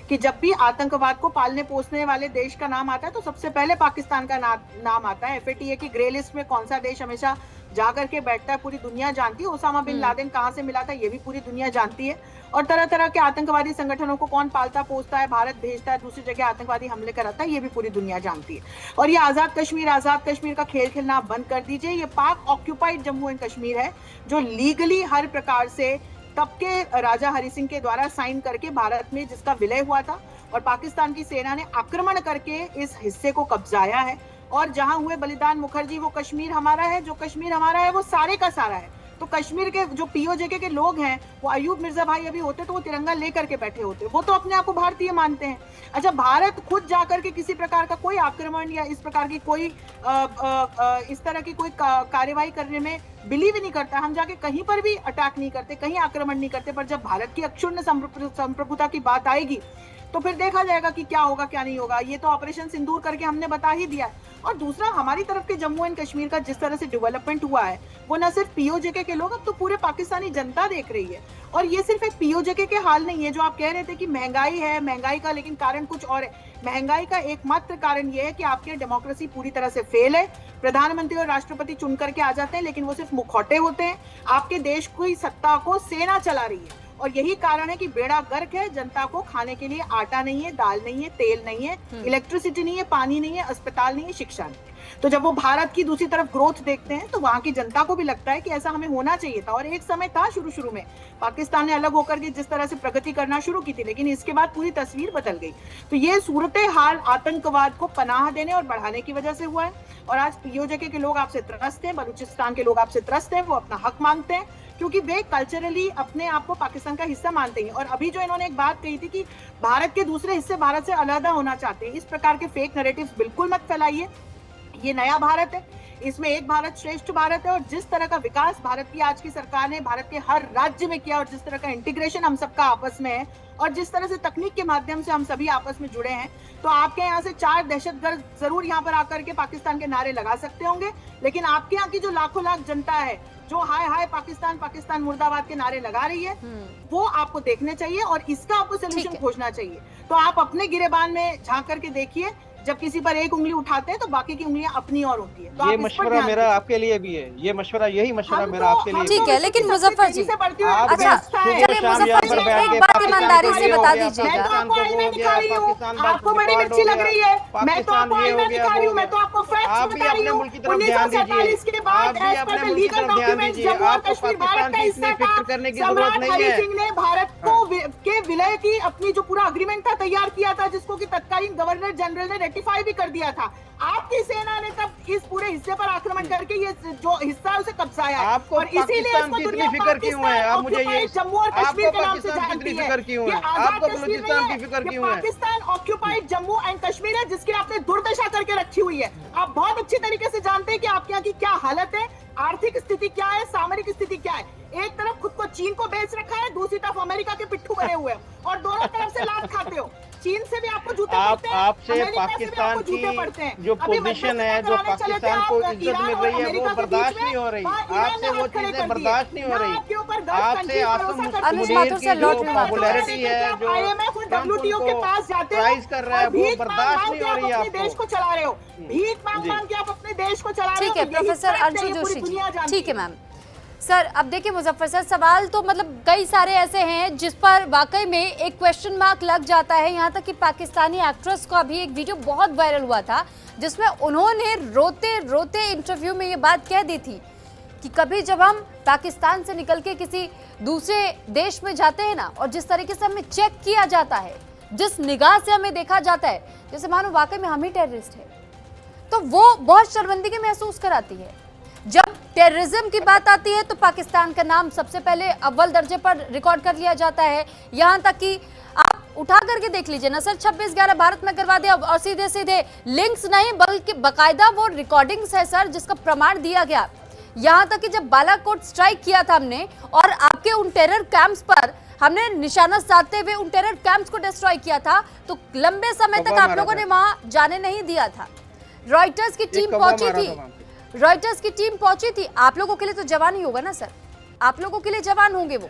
कि जब भी आतंकवाद को पालने पोसने वाले देश का नाम आता है तो सबसे पहले पाकिस्तान का नाम आता है। FATA की ग्रे लिस्ट में कौन सा देश हमेशा जाकर के बैठता है, पूरी दुनिया जानती है। ओसामा बिन लादेन कहाँ से मिला था, ये भी पूरी दुनिया जानती है। और तरह तरह के आतंकवादी संगठनों को कौन पालता पोसता है, भारत भेजता है, दूसरी जगह आतंकवादी हमले कराता है, ये भी पूरी दुनिया जानती है। और ये आजाद कश्मीर का खेल खेलना बंद कर दीजिए। ये पाक ऑक्यूपाइड जम्मू एंड कश्मीर है, जो लीगली हर प्रकार से तब के राजा हरि सिंह के द्वारा साइन करके भारत में जिसका विलय हुआ था, और पाकिस्तान की सेना ने आक्रमण करके इस हिस्से को कब्जाया है। और जहां हुए बलिदान मुखर्जी, वो कश्मीर हमारा है, जो कश्मीर हमारा है वो सारे का सारा है। तो कश्मीर के जो POJK के लोग हैं, वो अयूब मिर्जा भाई अभी होते तो वो तिरंगा लेकर के बैठे होते, वो तो अपने आप को भारतीय मानते हैं। अच्छा, भारत खुद जाकर के किसी प्रकार का कोई आक्रमण या इस प्रकार की कोई इस तरह की कोई कार्यवाही करने में बिलीव ही नहीं करता। हम जाके कहीं पर भी अटैक नहीं करते, कहीं आक्रमण नहीं करते। पर जब भारत की अक्षुण्ण संप्रभुता की बात आएगी तो फिर देखा जाएगा कि क्या होगा क्या नहीं होगा। ये तो ऑपरेशन सिंदूर करके हमने बता ही दिया है। और दूसरा, हमारी तरफ के जम्मू एंड कश्मीर का जिस तरह से डेवलपमेंट हुआ है, वो न सिर्फ POJK के लोग, अब तो पूरे पाकिस्तानी जनता देख रही है। और ये सिर्फ एक POJK के हाल नहीं है। जो आप कह रहे थे कि महंगाई है, महंगाई का लेकिन कारण कुछ और है। महंगाई का एकमात्र कारण ये है कि आपकी डेमोक्रेसी पूरी तरह से फेल है। प्रधानमंत्री और राष्ट्रपति चुन करके आ जाते हैं, लेकिन वो सिर्फ मुखौटे होते हैं। आपके देश की सत्ता को सेना चला रही है, और यही कारण है कि बेड़ा गर्क है। जनता को खाने के लिए आटा नहीं है, दाल नहीं है, तेल नहीं है, इलेक्ट्रिसिटी नहीं है, पानी नहीं है, अस्पताल नहीं है, शिक्षा नहीं है। तो जब वो भारत की दूसरी तरफ ग्रोथ देखते हैं तो वहां की जनता को भी लगता है कि ऐसा हमें होना चाहिए था। और एक समय था शुरू में पाकिस्तान ने अलग होकर के जिस तरह से प्रगति करना शुरू की थी, लेकिन इसके बाद पूरी तस्वीर बदल गई। तो ये सूरत हाल आतंकवाद को पनाह देने और बढ़ाने की वजह से हुआ है। और आज POJK के लोग आपसे त्रस्त हैं, बलूचिस्तान के लोग आपसे त्रस्त हैं, वो अपना हक मांगते हैं, क्योंकि वे कल्चरली अपने आप को पाकिस्तान का हिस्सा मानते हैं। और अभी जो इन्होंने एक बात कही थी कि भारत के दूसरे हिस्से भारत से अलग होना चाहते हैं, इस प्रकार के फेक नैरेटिव्स बिल्कुल मत फैलाइए। ये नया भारत है, इसमें एक भारत श्रेष्ठ भारत है। और जिस तरह का विकास भारत की आज की सरकार ने भारत के हर राज्य में किया, और जिस तरह का इंटीग्रेशन हम सबका आपस में है, और जिस तरह से तकनीक के माध्यम से हम सभी आपस में जुड़े हैं, तो आपके यहाँ से 4 दहशतगर्द जरूर यहाँ पर आकर के पाकिस्तान के नारे लगा सकते होंगे, लेकिन आपके यहाँ की जो लाखों लाख जनता है जो हाय हाय पाकिस्तान पाकिस्तान मुर्दाबाद के नारे लगा रही है, वो आपको देखने चाहिए और इसका आपको सोल्यूशन खोजना चाहिए। तो आप अपने गिरेबान में झांक करके देखिए, जब किसी पर एक उंगली उठाते हैं तो बाकी की उंगलियां अपनी और होती है। तो ये मशवरा मेरा आपके लिए भी है, ये मशवरा, यही मशवरा मेरा आपके लिए। ठीक है, लेकिन मुजफ्फर जी, अच्छा चलिए मुजफ्फर जी एक बात ईमानदारी से बता दीजिएगा। आपको बड़ी मिर्ची लग रही है, मैं तो आपको आईना दिखा रही हूँ, मैं तो आपको फैक्ट्स बता रही हूँ। 1947 के बाद as per the legal document Jammu और कश्मीर भारत का हिस्सा था। सम्राट हरि सिंह ने भारत को के विलय की अपनी जो पूरा अग्रीमेंट था तैयार किया था, जिसको कि तत्कालीन गवर्नर जनरल ने रेटिफाई भी कर दिया था। आपकी सेना ने तब इस पूरे हिस्से पर आक्रमण करके ये जो हिस्सा है उसे कब्जाया। आपको और इसीलिए इसको दुनिया फिक्र क्यों है? आप मुझे ये जम्मू और कश्मीर के नाम से जानती है। आपको बलूचिस्तान की फिक्र क्यों है? पाकिस्तान ऑक्यूपाइड जम्मू एंड कश्मीर है, जिसकी आपने दुर्दशा करके रखी हुई है। आप बहुत अच्छी तरीके से जानते हैं कि आपके यहाँ की क्या हालत है, आर्थिक स्थिति क्या है, सामरिक स्थिति क्या है। एक तरफ खुद को चीन को बेच रखा है, दूसरी तरफ अमेरिका के पिट्ठू बने हुए हैं, और दोनों तरफ से लात खाते हो। चीन से भी आपको जूते पड़ते हैं, आपसे पाकिस्तान की जो पोजीशन है, जो पाकिस्तान को इज्जत मिल रही है, वो बर्दाश्त नहीं हो रही। आपसे वो चीजें बर्दाश्त नहीं हो रही। आपसे आसम मुनीर की जो पॉपुलैरिटी है, जो ट्रम्प WTO के उनको पास जाते प्राइज कर रहा है, और वो भीख बर्दाश्त मांग नहीं के हो आप रही है अपने देश आपको। को चला रहे हो, भीख जी। मांग के आप अपने देश को चला रहे हो। ठीक है तो यही प्रोफेसर fact है, अंशु ये जोशी पूरी दुनिया जी, जानती ठीक है मैम। सर अब देखिए मुजफ्फर सर, सवाल तो मतलब कई सारे ऐसे हैं जिस पर वाकई में एक क्वेश्चन मार्क लग जाता है। यहाँ तक कि पाकिस्तानी एक्ट्रेस का भी एक वीडियो बहुत वायरल हुआ था जिसमें उन्होंने रोते रोते इंटरव्यू में ये बात कह दी थी कि कभी जब हम पाकिस्तान से निकल के किसी दूसरे देश में जाते हैं ना, और जिस तरीके से हमें चेक किया जाता है, जिस निगाह से हमें देखा जाता है जैसे मानो वाकई में हम ही टेररिस्ट है, तो वो बहुत शर्मिंदगी महसूस कराती है। जब टेररिज्म की बात आती है तो पाकिस्तान का नाम सबसे पहले अव्वल दर्जे पर रिकॉर्ड कर लिया जाता है। यहाँ तक कि आप उठा करके देख लीजिए ना सर, 26/11 भारत में करवा दिया, और सीधे सीधे लिंक्स नहीं बल्कि बकायदा वो रिकॉर्डिंग्स है सर जिसका प्रमाण दिया गया। यहाँ तक कि जब बालाकोट स्ट्राइक किया था हमने और आपके उन टेरर कैंप्स पर हमने निशाना साधते हुए उन टेरर कैंप्स को डिस्ट्रॉय किया था, तो लंबे समय तक आप लोगों ने वहां जाने नहीं दिया था। रॉयटर्स की टीम पहुंची थी, रॉयटर्स की टीम पहुंची थी। आप लोगों के लिए तो जवान ही होगा ना सर, आप लोगों के लिए जवान होंगे वो।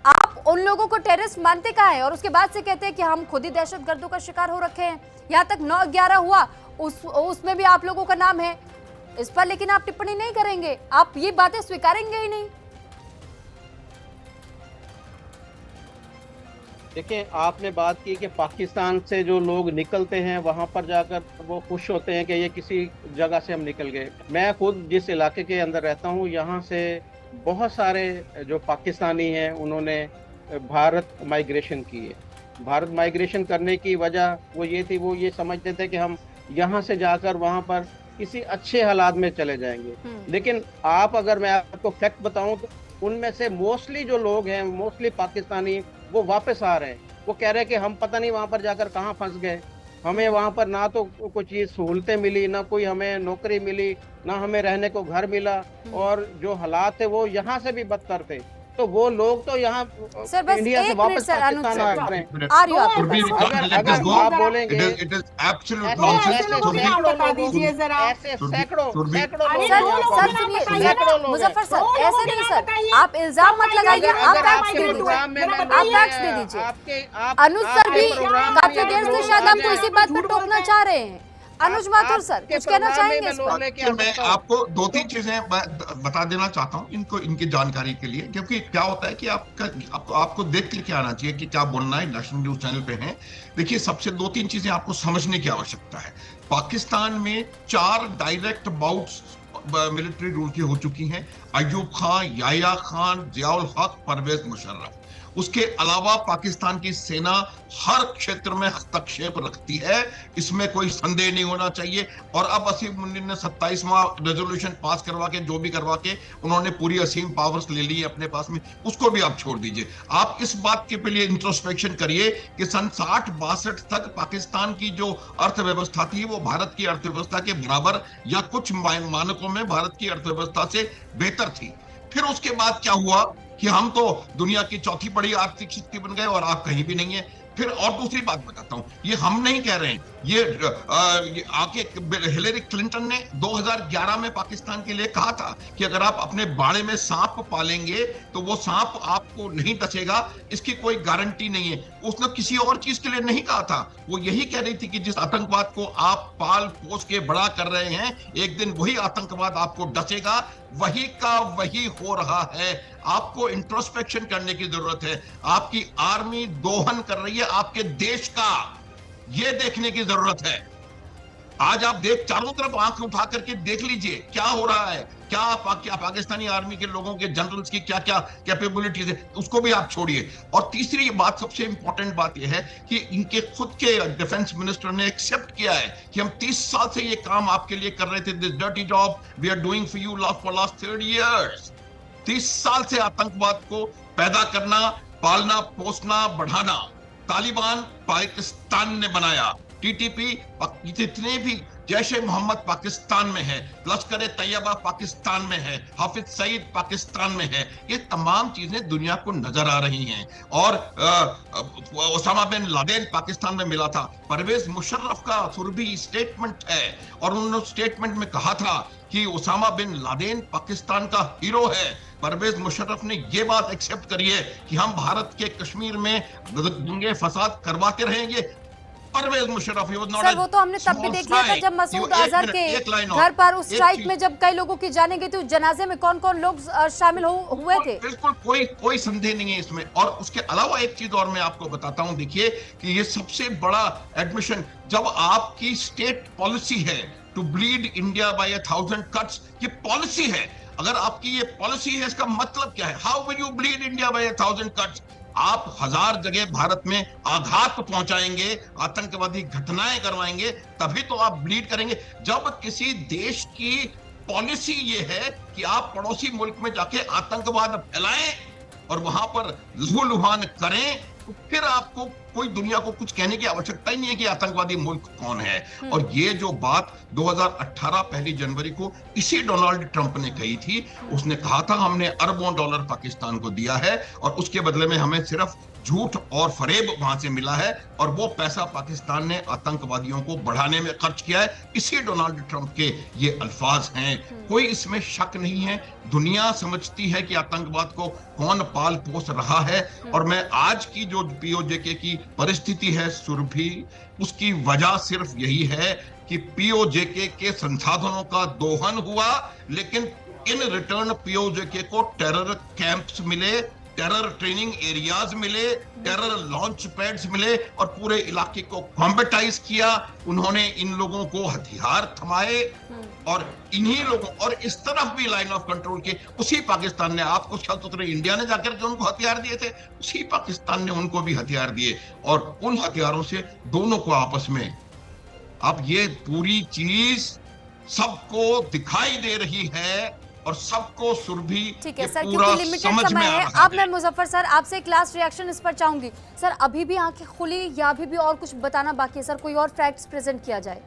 आप उन लोगों को टेररिस्ट मानते कहाँ हैं और उसके बाद से कहते हैं कि हम खुद ही दहशतगर्दों का शिकार हो रखे हैं। यहाँ तक 9/11 हुआ, उसमें भी आप लोगों का नाम है इस पर, लेकिन आप टिप्पणी नहीं करेंगे, आप ये बातें स्वीकारेंगे ही नहीं। देखिए, आपने बात की कि पाकिस्तान से जो लोग निकलते हैं वहां पर जाकर वो खुश होते हैं कि ये किसी जगह से हम निकल गए। मैं खुद जिस इलाके के अंदर रहता हूँ, यहाँ से बहुत सारे जो पाकिस्तानी हैं उन्होंने भारत माइग्रेशन की है। भारत माइग्रेशन करने की वजह वो ये थी, वो ये समझते थे कि हम यहाँ से जाकर वहाँ पर किसी अच्छे हालात में चले जाएंगे। लेकिन अगर मैं आपको फैक्ट बताऊं तो उनमें से मोस्टली जो लोग हैं, मोस्टली पाकिस्तानी, वो वापस आ रहे हैं। वो कह रहे हैं कि हम पता नहीं वहां पर जाकर कहाँ फंस गए, हमें वहां पर ना तो कोई चीज सहूलतें मिली, ना कोई हमें नौकरी मिली, ना हमें रहने को घर मिला, और जो हालात थे वो यहाँ से भी बदतर थे। तो वो लोग तो यहाँ इंडिया से वापस पाकिस्तान आ रहे हैं। अगर आप बोलेंगे ऐसे सैकड़ों मुजफ्फर सर ऐसे नहीं सर, आप इल्जाम मत लगाइए, आप फैक्ट्स दे दीजिए, आप फैक्ट्स दे दीजिए। अनुज सर भी काफी देर से शायद हमको इसी बात पर टोकना चाह रहे हैं। अनुज माथुर सर कुछ कहना चाहेंगे इस पर? मैं आपको 2-3 चीजें बता देना चाहता हूं इनको, इनकी जानकारी के लिए, क्योंकि क्या होता है कि आपको देख के आना चाहिए कि क्या बोलना है। नेशनल न्यूज चैनल पे हैं, देखिए सबसे 2-3 चीजें आपको समझने की आवश्यकता है। पाकिस्तान में 4 डायरेक्ट बाउट्स मिलिट्री रूल की हो चुकी हैं। अयूब खान, याया खान, जियाउल हक, परवेज मुशर्रफ। उसके अलावा पाकिस्तान की सेना हर क्षेत्र में हस्तक्षेप रखती है, इसमें कोई संदेह नहीं होना चाहिए। और अब असीम मुनीर ने 27वां रेजोल्यूशन पास करवा के, जो भी करवा के, उन्होंने पूरी असीम पावर्स ले ली है अपने पास में, उसको भी आप छोड़ दीजिए। आप इस बात के लिए इंट्रोस्पेक्शन करिए कि सन 60-62 तक पाकिस्तान की जो अर्थव्यवस्था थी वो भारत की अर्थव्यवस्था के बराबर या कुछ मानकों में भारत की अर्थव्यवस्था से बेहतर थी। फिर उसके बाद क्या हुआ कि हम तो दुनिया की चौथी बड़ी आर्थिक शक्ति बन गए और आप कहीं भी नहीं है। फिर और दूसरी बात बताता हूं, ये हम नहीं कह रहे हैं, ये आके हिलेरी क्लिंटन ने 2011 में पाकिस्तान के लिए कहा था कि अगर आप अपने बाड़े में सांप पालेंगे तो वो सांप आपको नहीं डसेगा, इसकी कोई गारंटी नहीं है। उसने किसी और चीज के लिए नहीं कहा था, वो यही कह रही थी कि जिस आतंकवाद को आप पाल पोस के बड़ा कर रहे हैं, एक दिन वही आतंकवाद आपको डसेगा। वही का वही हो रहा है। आपको इंट्रोस्पेक्शन करने की जरूरत है। आपकी आर्मी दोहन कर रही है आपके देश का, यह देखने की जरूरत है। आज आप चारों तरफ आंख उठा करके देख लीजिए क्या हो रहा है, क्या पाकिस्तानी आर्मी के लोगों के जनरल्स की क्या क्या कैपेबिलिटीज है, उसको भी आप छोड़िए। और तीसरी बात, सबसे इंपॉर्टेंट बात यह है कि इनके खुद के डिफेंस मिनिस्टर ने एक्सेप्ट किया है कि हम 30 साल से ये काम आपके लिए कर रहे थे, this dirty job we are doing for you for last 30 years. 30 साल से आतंकवाद को पैदा करना, पालना, पोसना, बढ़ाना तालिबान पाकिस्तान ने बनाया। टीटीपी, जितने भी जैश ए मोहम्मद पाकिस्तान में है, लश्कर ए तैयबा पाकिस्तान में है, हाफिज सईद पाकिस्तान में है। ये तमाम चीजें दुनिया को नजर आ रही हैं। और ओसामा बिन लादेन पाकिस्तान में मिला था। परवेज मुशर्रफ का सुरभी स्टेटमेंट है और उन्होंने स्टेटमेंट में कहा था कि ओसामा बिन लादेन पाकिस्तान का हीरो है। परवेज मुशर्रफ ने ये बात एक्सेप्ट करी है कि हम भारत के कश्मीर में दंगे फसाद करवाते रहेंगे। परवेज मुशर्रफ सर वो तो हमने तब भी देख लिया था जब मसूद अजहर के घर पर उस स्ट्राइक में जब कई लोगों की जाने गई थी, उस जनाजे में कौन कौन लोग शामिल हुए थे। बिल्कुल कोई संदेह नहीं है इसमें। और उसके अलावा एक चीज और मैं आपको बताता हूं, देखिए कि ये सबसे बड़ा एडमिशन, जब आपकी स्टेट पॉलिसी है to bleed India by 1000 cuts, ये पॉलिसी है। अगर आपकी ये पॉलिसी है, इसका मतलब क्या है? How will you bleed India by 1000 cuts? आप 1000 जगह भारत में आघात पहुंचाएंगे, आतंकवादी घटनाएं करवाएंगे, तभी तो आप ब्लीड करेंगे। जब किसी देश की पॉलिसी ये है कि आप पड़ोसी मुल्क में जाके आतंकवाद फैलाएं और वहां पर लहूलुहान करें, तो फिर आपको कोई दुनिया को कुछ कहने की आवश्यकता ही नहीं है कि आतंकवादी मुल्क कौन है। और ये जो बात 2018 पहली जनवरी को इसी डोनाल्ड ट्रंप ने कही थी, उसने कहा था हमने अरबों डॉलर पाकिस्तान को दिया है और उसके बदले में हमें सिर्फ झूठ और फरेब वहां से मिला है, और वो पैसा पाकिस्तान ने आतंकवादियों को बढ़ाने में खर्च किया है। इसी डोनाल्ड ट्रंप के ये अल्फाज हैं, कोई इसमें शक नहीं है। दुनिया समझती है कि आतंकवाद को कौन पाल पोस रहा है। और मैं आज की जो पीओजेके की परिस्थिति है सुरभि, उसकी वजह सिर्फ यही है कि पीओजेके के संसाधनों का दोहन हुआ, लेकिन इन रिटर्न पीओजेके को टेरर कैंप्स मिले, टेरर ट्रेनिंग एरियाज मिले, टेरर लॉन्च पैड्स मिले और पूरे इलाके को कॉम्बेटाइज किया। उन्होंने इन लोगों को हथियार थमाए और इन्हीं लोगों, और इस तरफ भी लाइन ऑफ कंट्रोल के उसी पाकिस्तान ने, आपको ख्याल तो इंडिया ने जाकर जो उनको हथियार दिए थे, उसी पाकिस्तान ने उनको भी हथियार दिए। और उन हथियारों से दोनों को आपस में, अब ये पूरी चीज सबको दिखाई दे रही है और सबको सुरभि ठीक है सर, क्योंकि लिमिटेड समय है। अब मैं मुजफ्फर सर आपसे एक लास्ट रिएक्शन इस पर चाहूंगी। सर अभी भी आंखें खुली या अभी भी और कुछ बताना बाकी है सर? कोई और फैक्ट्स प्रेजेंट किया जाए?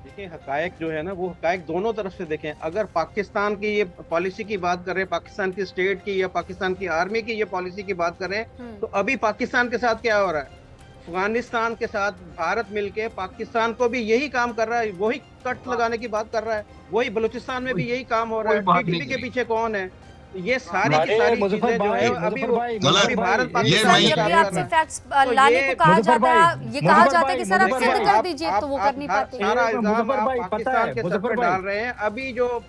देखिए हकायक जो है ना, वो हकायक दोनों तरफ से देखें। अगर पाकिस्तान की ये पॉलिसी की बात कर रहे हैं, पाकिस्तान की स्टेट की या पाकिस्तान की आर्मी की ये पॉलिसी की बात कर रहे हैं, तो अभी पाकिस्तान के साथ क्या हो रहा है? अफगानिस्तान के साथ भारत मिलके पाकिस्तान को भी यही काम कर रहा है, वही कट लगाने की बात कर रहा है। वही बलूचिस्तान में भी यही काम हो रहा है। टीटीपी के पीछे कौन है? ये सारी की सारी चीजें जो है अभी भारत पाकिस्तान आपसे फैक्ट्स लाने को कहा जाता है, ये कहा जाता है कि सर आप सिद्ध कर दीजिए, तो वो कर नहीं पाते। सारा इल्जाम आप पाकिस्तान के सर पर डाल रहे हैं। अभी जो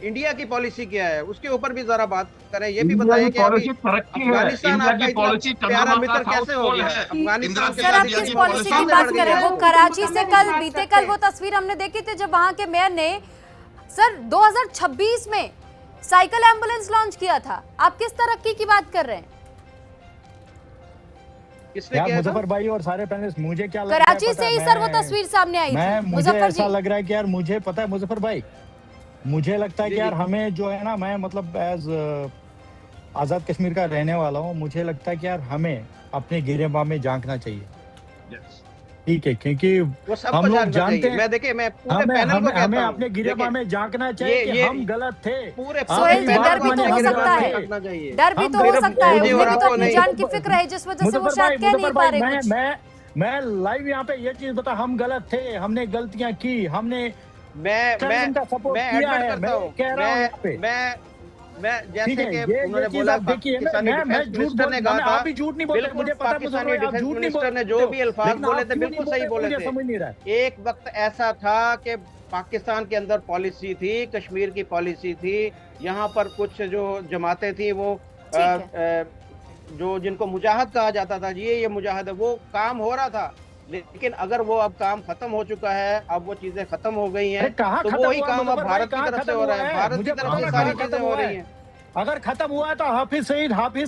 इंडिया की पॉलिसी क्या है उसके ऊपर भी जरा बात करें। ये भी बताइए कि अफगानिस्तान आपका इतना प्यारा मित्र कैसे हो गया? अफगानिस्तान सर आप किस पॉलिसी की बात करें? वो कराची से बीते कल वो तस्वीर हमने देखी थी जब वहां के मेयर ने सर 2026 में साइकिल एम्बुलेंस लॉन्च किया था। आप किस तरक्की की बात कर रहे हैं? मुजफ्फर भाई और सारे पैनलिस्ट, मुझे क्या लग रहा है कराची से ही सर वो तस्वीर सामने आई थी। मुझे ऐसा लग रहा है कि यार, मुझे पता है मुजफ्फर भाई, मुझे लगता है कि यार हमें जो है ना, मैं मतलब एज आजाद कश्मीर का रहने वाला हूँ, मुझे लगता है कि यार हमें अपने गिरेबान में झांकना चाहिए। ठीक है, क्योंकि हम लोग जानते हैं, हमें अपने गिरेबान में झांकना चाहिए कि हम गलत थे। सोहेल जी डर भी तो हो सकता है, डर भी तो हो सकता है, उन्हें भी तो अपनी जान की फिक्र है जिस वजह से वो शायद कह नहीं पा रहे कुछ। मैं लाइव यहाँ पे ये चीज बता, हम गलत थे, हमने गलतियां की, हमने मैं जैसे कि उन्होंने बोला, पाकिस्तानी डिफेंस मिनिस्टर ने कहा था, आप भी झूठ नहीं बोलते, मुझे पाकिस्तानी डिफेंस मिनिस्टर ने जो भी अल्फाज बोले थे बिल्कुल सही बोले थे। एक वक्त ऐसा था कि पाकिस्तान के अंदर पॉलिसी थी, कश्मीर की पॉलिसी थी, यहाँ पर कुछ जो जमातें थी वो जो जिनको मुजाहिद कहा जाता था, ये मुजाहिद है, वो काम हो रहा था। लेकिन अगर वो अब काम खत्म हो चुका है, अब वो चीजें खत्म हो गई हैं, तो वही काम अब भारत की तरफ से हो रहा है, भारत की तरफ से सारी चीजें हो रही हैं। अगर खत्म हुआ है तो हाफिज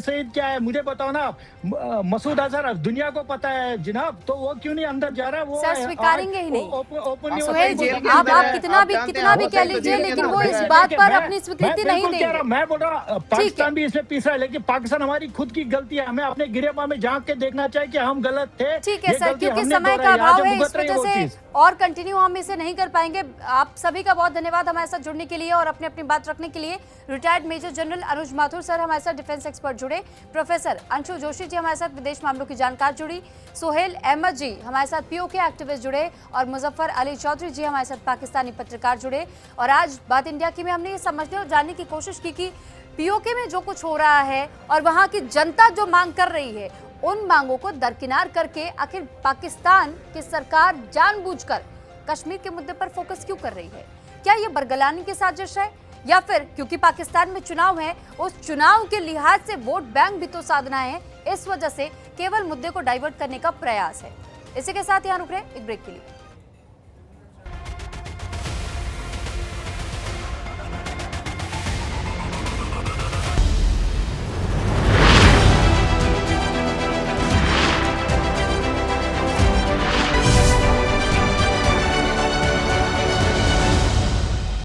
सईद क्या है मुझे बताओ ना। मसूद अजहर दुनिया को पता है जनाब, तो वो क्यों नहीं अंदर जा रहा? वो सर स्वीकारेंगे ही नहीं। ओपनली सुहेल जी, आप कितना भी कह लीजिए, लेकिन वो इस बात पर अपनी स्वीकृति नहीं देंगे। मैं बोल रहा पाकिस्तान भी इसमें पीस रहा है, लेकिन पाकिस्तान हमारी खुद की गलती है। हमें अपने गिरेबान में झांक के देखना चाहिए कि हम गलत थे। ठीक है सर, क्योंकि समय का अभाव है, इस वजह से और कंटिन्यू हम इसे नहीं कर पाएंगे। आप सभी का बहुत धन्यवाद हमारे साथ जुड़ने के लिए और अपनी अपनी बात रखने के लिए। रिटायर्ड मेजर जनरल अनुज माथुर सर हमारे साथ डिफेंस एक्सपर्ट जुड़े, प्रोफेसर अंशु जोशी जी हमारे साथ विदेश मामलों की जानकार जुड़ी, सोहेल अहमद जी हमारे साथ पीओके एक्टिविस्ट जुड़े और मुजफ्फर अली चौधरी जी हमारे साथ पाकिस्तानी पत्रकार जुड़े। और आज बात इंडिया की में हमने ये समझने और जानने की कोशिश की कि पीओके में जो कुछ हो रहा है और वहां की जनता जो मांग कर रही है, उन मांगों को दरकिनार करके आखिर पाकिस्तान की सरकार जानबूझकर कश्मीर के मुद्दे पर फोकस क्यों कर रही है? क्या ये बरगलाने की साजिश है, या फिर क्योंकि पाकिस्तान में चुनाव है, उस चुनाव के लिहाज से वोट बैंक भी तो साधना है, इस वजह से केवल मुद्दे को डाइवर्ट करने का प्रयास है? इसी के साथ यहाँ रुक रहे एक ब्रेक के लिए।